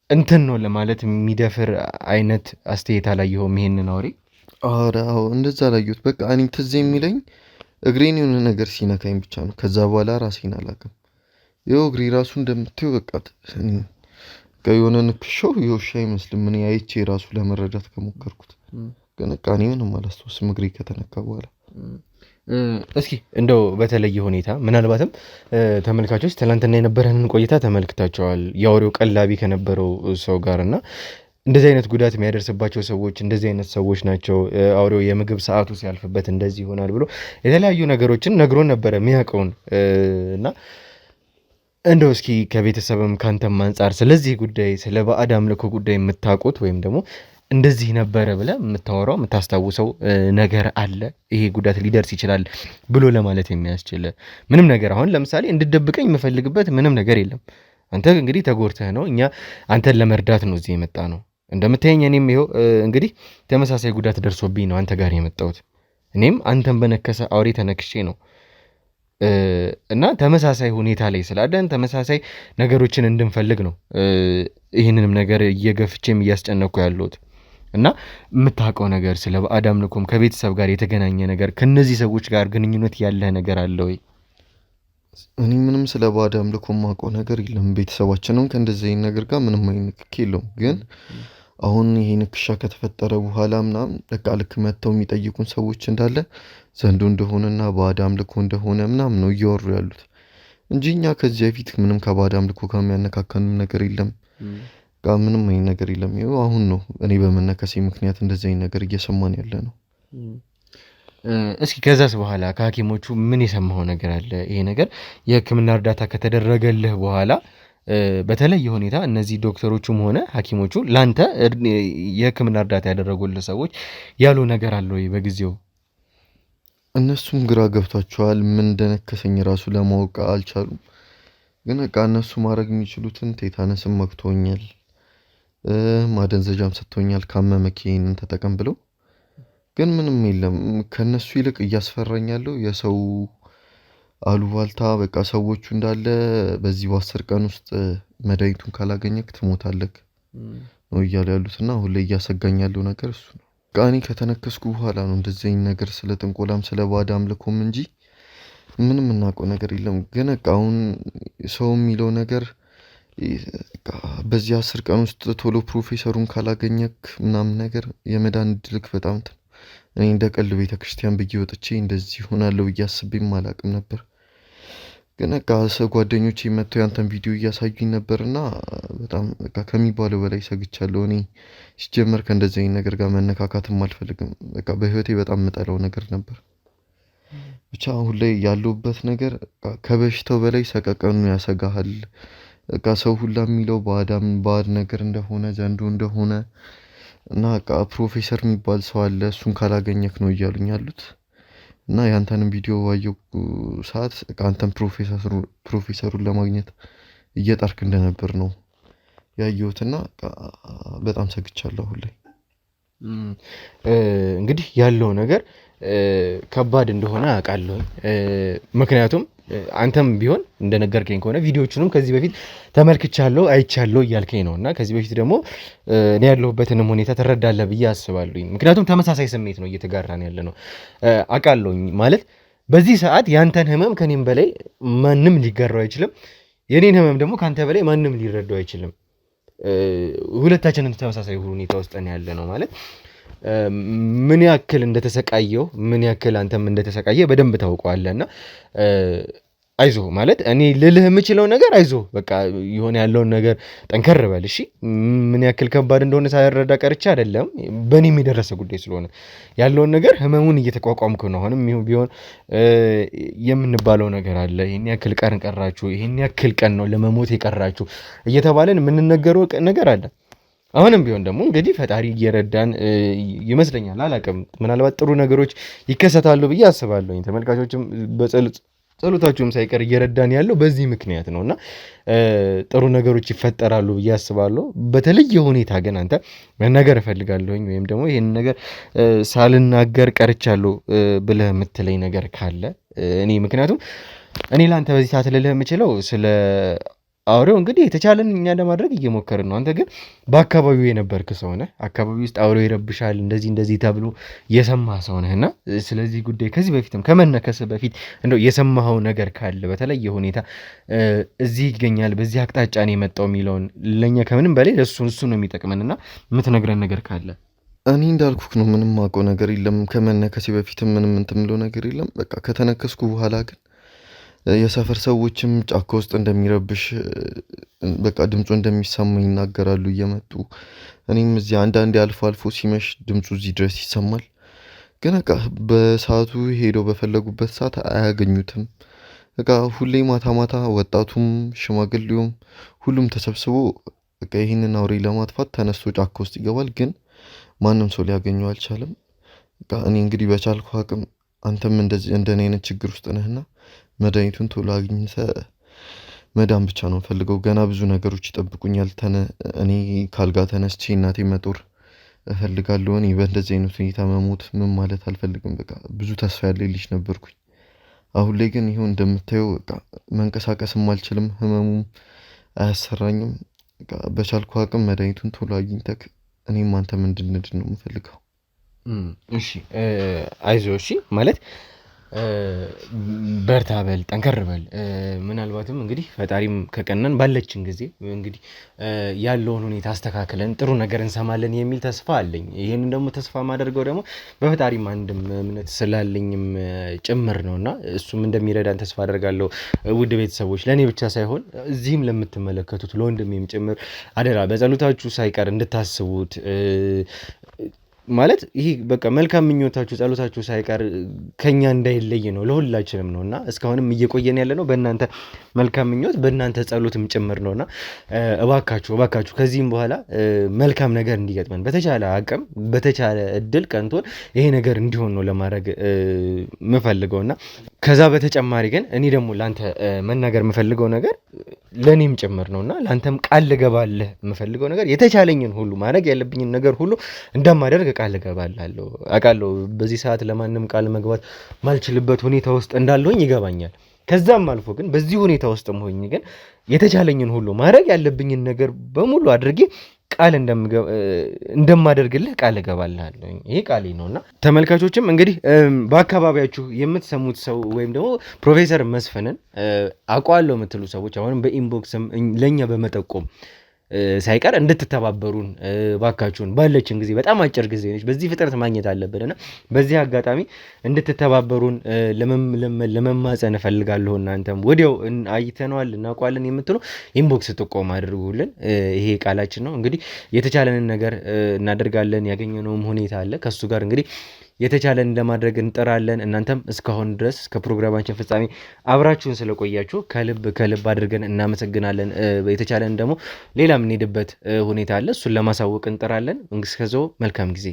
እንትን ነው ለማለት የሚደፍር አይነት አስተያየት አላየኸውም? ይሄንን አውሬ አዎ እንደዛ ላየሁት። በቃ እኔ ትዝ የሚለኝ እግሬን የሆነ ነገር ሲነካኝ ብቻ ነው። ከዛ በኋላ ራሴን አላውቅም። ይኸው እግሬ ራሱ እንደምታየው በቃ የሆነ ንክሻው የውሻ አይመስልም። እኔ አይቼ ራሱ ለመረዳት ከሞከርኩት ግን በቃ እኔ ምንም አላስታውስም እግሬ ከተነካ በኋላ። እስኪ እንደው በተለየ ሁኔታ ምናልባትም ተመልካቾች ትናንትና የነበረንን ቆይታ ተመልክታቸዋል። የአውሬው ቀላቢ ከነበረው ሰው ጋር እና እንደዚህ አይነት ጉዳት የሚያደርስባቸው ሰዎች እንደዚህ አይነት ሰዎች ናቸው። አውሬው የምግብ ሰዓቱ ሲያልፍበት እንደዚህ ይሆናል ብሎ የተለያዩ ነገሮችን ነግሮን ነበረ የሚያውቀውን እና እንደው እስኪ ከቤተሰብም ካንተም አንጻር ስለዚህ ጉዳይ ስለ ባዕድ አምልኮ ጉዳይ የምታውቁት ወይም ደግሞ እንደዚህ ነበረ ብለህ የምታወራው የምታስታውሰው ነገር አለ? ይሄ ጉዳት ሊደርስ ይችላል ብሎ ለማለት የሚያስችል ምንም ነገር አሁን ለምሳሌ እንድደብቀኝ የምፈልግበት ምንም ነገር የለም። አንተ እንግዲህ ተጎድተህ ነው፣ እኛ አንተን ለመርዳት ነው እዚህ የመጣ ነው። እንደምታየኝ እኔም ይኸው እንግዲህ ተመሳሳይ ጉዳት ደርሶብኝ ነው አንተ ጋር የመጣሁት። እኔም አንተን በነከሰ አውሬ ተነክሼ ነው እና ተመሳሳይ ሁኔታ ላይ ስላለን ተመሳሳይ ነገሮችን እንድንፈልግ ነው ይህንንም ነገር እየገፍቼም እያስጨነኩ ያለሁት እና የምታውቀው ነገር ስለ ባዕድ አምልኮም ከቤተሰብ ጋር የተገናኘ ነገር ከነዚህ ሰዎች ጋር ግንኙነት ያለ ነገር አለ ወይ? እኔ ምንም ስለ ባዕድ አምልኮ የማውቀው ነገር የለም። ቤተሰባችንም ከእንደዚህ አይነት ነገር ጋር ምንም አይነት ንክኪ የለውም። ግን አሁን ይሄ ንክሻ ከተፈጠረ በኋላ ምናምን በቃ ልክ መጥተው የሚጠይቁን ሰዎች እንዳለ ዘንዶ እንደሆነና ባዕድ አምልኮ እንደሆነ ምናምን ነው እያወሩ ያሉት እንጂ እኛ ከዚህ በፊት ምንም ከባዕድ አምልኮ ጋር የሚያነካከንም ነገር የለም። ምንም አይነት ነገር የለም። ይኸው አሁን ነው እኔ በመነከሴ ምክንያት እንደዚህ አይነት ነገር እየሰማን ያለ ነው። እስኪ ከዛስ በኋላ ከሐኪሞቹ ምን የሰማኸው ነገር አለ? ይሄ ነገር የሕክምና እርዳታ ከተደረገልህ በኋላ በተለየ ሁኔታ እነዚህ ዶክተሮቹም ሆነ ሐኪሞቹ ላንተ የሕክምና እርዳታ ያደረጉልህ ሰዎች ያሉ ነገር አለ ወይ በጊዜው? እነሱም ግራ ገብቷቸዋል። ምን እንደነከሰኝ ራሱ ለማወቅ አልቻሉም። ግን በቃ እነሱ ማድረግ የሚችሉትን ቴታነስም መክቶኛል፣ ማደንዘዣም ሰጥቶኛል፣ ካመመክ ይሄንን ተጠቀም ብለው። ግን ምንም የለም። ከነሱ ይልቅ እያስፈራኝ ያለው የሰው አሉባልታ። በቃ ሰዎቹ እንዳለ በዚህ በ10 ቀን ውስጥ መድኃኒቱን ካላገኘክ ትሞታለክ ነው እያሉ ያሉትና አሁን ላይ እያሰጋኝ ያለው ነገር እሱ ነው። በቃ እኔ ከተነከስኩ በኋላ ነው እንደዚህ አይነት ነገር ስለ ጥንቆላም ስለ ባዕድ አምልኮም እንጂ ምንም እናውቀው ነገር የለም። ግን በቃ አሁን ሰው የሚለው ነገር በዚህ 10 ቀን ውስጥ ቶሎ ፕሮፌሰሩን ካላገኘክ ምናምን ነገር የመዳን እድልክ በጣም እኔ እንደ ቀልድ ቤተክርስቲያን ብዬ ወጥቼ እንደዚህ ሆናለሁ ብዬ አስቤም አላቅም ነበር። ግን በቃ ጓደኞቼ መጥተው ያንተን ቪዲዮ እያሳዩኝ ነበርና በጣም በቃ ከሚባለው በላይ ሰግቻለሁ። እኔ ሲጀመር ከእንደዚህ አይነት ነገር ጋር መነካካትም አልፈልግም። በቃ በህይወቴ በጣም የምጠላው ነገር ነበር። ብቻ አሁን ላይ ያለሁበት ነገር ከበሽታው በላይ ሰቀቀኑ ያሰጋሃል። በቃ ሰው ሁላ የሚለው ባዕድ ነገር እንደሆነ ዘንዶ እንደሆነ እና በቃ ፕሮፌሰር የሚባል ሰው አለ እሱን ካላገኘክ ነው እያሉኝ ያሉት። እና ያንተንም ቪዲዮ ባየሁ ሰዓት አንተን ፕሮፌሰሩን ለማግኘት እየጣርክ እንደነበር ነው ያየሁትና በጣም ሰግቻለሁ አሁን ላይ። እንግዲህ ያለው ነገር ከባድ እንደሆነ አውቃለሁ። ምክንያቱም አንተም ቢሆን እንደነገርከኝ ከሆነ ቪዲዮቹንም ከዚህ በፊት ተመልክቻለሁ አይቻለሁ እያልከኝ ነው እና ከዚህ በፊት ደግሞ እኔ ያለሁበትንም ሁኔታ ትረዳለህ ብዬ አስባለሁኝ። ምክንያቱም ተመሳሳይ ስሜት ነው እየተጋራን ያለ ነው አውቃለሁኝ። ማለት በዚህ ሰዓት ያንተን ህመም ከኔም በላይ ማንም ሊጋራው አይችልም። የኔን ህመም ደግሞ ካንተ በላይ ማንም ሊረዳው አይችልም። ሁለታችንን ተመሳሳይ ሁኔታ ውስጥ ያለ ነው ማለት ምን ያክል እንደተሰቃየው ምን ያክል አንተም እንደተሰቃየ በደንብ ታውቀዋለህና አይዞህ ማለት እኔ ልልህ የምችለው ነገር አይዞህ በቃ የሆነ ያለውን ነገር ጠንከር በል እሺ። ምን ያክል ከባድ እንደሆነ ሳይረዳ ቀርቼ አይደለም፣ በእኔም የደረሰ ጉዳይ ስለሆነ ያለውን ነገር ህመሙን እየተቋቋምኩ ነው። አሁንም ቢሆን የምንባለው ነገር አለ። ይሄን ያክል ቀን ቀራችሁ፣ ይሄን ያክል ቀን ነው ለመሞት የቀራችሁ እየተባለን የምንነገረው ነገር አለ። አሁንም ቢሆን ደግሞ እንግዲህ ፈጣሪ እየረዳን ይመስለኛል። አላውቅም፣ ምናልባት ጥሩ ነገሮች ይከሰታሉ ብዬ አስባለሁ። ተመልካቾችም ጸሎታችሁም ሳይቀር እየረዳን ያለው በዚህ ምክንያት ነውና ጥሩ ነገሮች ይፈጠራሉ ብዬ አስባለሁ። በተለየ ሁኔታ ግን አንተ መናገር እፈልጋለሁኝ ወይም ደግሞ ይሄን ነገር ሳልናገር ቀርቻለሁ ብለህ የምትለኝ ነገር ካለ እኔ ምክንያቱም እኔ ላንተ በዚህ ሰዓት ልልህ የምችለው ስለ አውሬው እንግዲህ የተቻለን እኛ ለማድረግ እየሞከርን ነው። አንተ ግን በአካባቢው የነበርክ ሰው ነህ። አካባቢው ውስጥ አውሬው ይረብሻል እንደዚህ ተብሎ የሰማህ ሰው ነህና ስለዚህ ጉዳይ ከዚህ በፊትም ከመነከስ በፊት እንደው የሰማኸው ነገር ካለ በተለየ ሁኔታ እዚህ ይገኛል በዚህ አቅጣጫ ነው የመጣው የሚለውን ለኛ ከምንም በላይ እሱ ነው የሚጠቅመንና የምትነግረን ነገር ካለ። እኔ እንዳልኩክ ነው፣ ምንም ማውቀው ነገር የለም። ከመነከሴ በፊትም ምንም እንትን የምለው ነገር የለም። በቃ ከተነከስኩ በኋላ ግን የሰፈር ሰዎችም ጫካ ውስጥ እንደሚረብሽ በቃ ድምፁ እንደሚሰማ ይናገራሉ እየመጡ። እኔም እዚህ አንዳንዴ አልፎ አልፎ ሲመሽ ድምፁ እዚህ ድረስ ይሰማል። ግን በቃ በሰዓቱ ሄደው በፈለጉበት ሰዓት አያገኙትም። በቃ ሁሌ ማታ ማታ ወጣቱም ሽማግሌውም ሁሉም ተሰብስቦ በቃ ይህንን አውሬ ለማጥፋት ተነስቶ ጫካ ውስጥ ይገባል። ግን ማንም ሰው ሊያገኘው አልቻለም። በቃ እኔ እንግዲህ በቻልኩ አቅም አንተም እንደዚህ እንደኔ አይነት ችግር ውስጥ ነህና መድኃኒቱን ቶሎ አግኝተህ መዳን ብቻ ነው ፈልገው። ገና ብዙ ነገሮች ይጠብቁኛል። እኔ ካልጋ ተነስቼ እናቴ መጦር እፈልጋለሁ። እኔ በእንደዚህ አይነት ሁኔታ መሞት ምን ማለት አልፈልግም። በቃ ብዙ ተስፋ ያለኝ ልጅ ነበርኩኝ። አሁን ላይ ግን ይሁን እንደምታየው በቃ መንቀሳቀስም አልችልም፣ ህመሙም አያሰራኝም። በቃ በቻልኩ አቅም መድኃኒቱን ቶሎ አግኝተህ እኔም አንተም እንድንድን ነው የምፈልገው። እሺ አይዞህ እሺ ማለት በርታ በል ጠንከር በል። ምናልባትም እንግዲህ ፈጣሪም ከቀናን ባለችን ጊዜ እንግዲህ ያለውን ሁኔታ አስተካክለን ጥሩ ነገር እንሰማለን የሚል ተስፋ አለኝ። ይህንን ደግሞ ተስፋ ማደርገው ደግሞ በፈጣሪም አንድም እምነት ስላለኝም ጭምር ነውና እሱም እንደሚረዳን ተስፋ አደርጋለሁ። ውድ ቤተሰቦች ለእኔ ብቻ ሳይሆን እዚህም ለምትመለከቱት ለወንድሜም ጭምር አደራ በጸሎታችሁ ሳይቀር እንድታስቡት ማለት ይሄ በቃ መልካም ምኞታችሁ ጸሎታችሁ ሳይቀር ከኛ እንዳይለይ ነው ለሁላችንም ነውና እስካሁንም እየቆየን ያለ ነው በእናንተ መልካም ምኞት በእናንተ ጸሎትም ጭምር ነውና እባካችሁ ከዚህም በኋላ መልካም ነገር እንዲገጥመን በተቻለ አቅም በተቻለ እድል ቀንቶን ይሄ ነገር እንዲሆን ነው ለማድረግ የምፈልገውና ከዛ በተጨማሪ ግን እኔ ደግሞ ላንተ መናገር የምፈልገው ነገር ለኔም ጭምር ነውና ላንተም ቃል ልገባልህ የምፈልገው ነገር የተቻለኝን ሁሉ ማድረግ ያለብኝን ነገር ሁሉ እንደማደርግ ቃል እገባላለሁ። አውቃለሁ በዚህ ሰዓት ለማንም ቃል መግባት ማልችልበት ሁኔታ ውስጥ እንዳለሁኝ ይገባኛል። ከዛም አልፎ ግን በዚህ ሁኔታ ውስጥም ሆኜ ግን የተቻለኝን ሁሉ ማድረግ ያለብኝን ነገር በሙሉ አድርጌ ቃል እንደማደርግልህ ቃል እገባልሃለሁ። ይሄ ቃሌ ነውና ተመልካቾችም እንግዲህ በአካባቢያችሁ የምትሰሙት ሰው ወይም ደግሞ ፕሮፌሰር መስፍንን አውቀዋለሁ የምትሉ ሰዎች አሁንም በኢንቦክስም ለኛ በመጠቆም ሳይቀር እንድትተባበሩን ባካችሁን ባለችን ጊዜ በጣም አጭር ጊዜ ነች፣ በዚህ ፍጥነት ማግኘት አለብንና በዚህ አጋጣሚ እንድትተባበሩን ለመማፀን እፈልጋለሁ። እናንተም ወዲያው አይተነዋል እናውቀዋለን የምትሉ ኢንቦክስ ጥቆማ አድርጉልን። ይሄ ቃላችን ነው። እንግዲህ የተቻለንን ነገር እናደርጋለን። ያገኘነውም ሁኔታ አለ። ከሱ ጋር እንግዲህ የተቻለን ለማድረግ እንጥራለን። እናንተም እስካሁን ድረስ ከፕሮግራማችን ፍጻሜ አብራችሁን ስለቆያችሁ ከልብ አድርገን እናመሰግናለን። የተቻለን ደግሞ ሌላ የምንሄድበት ሁኔታ አለ፣ እሱን ለማሳወቅ እንጥራለን። እስከዛው መልካም ጊዜ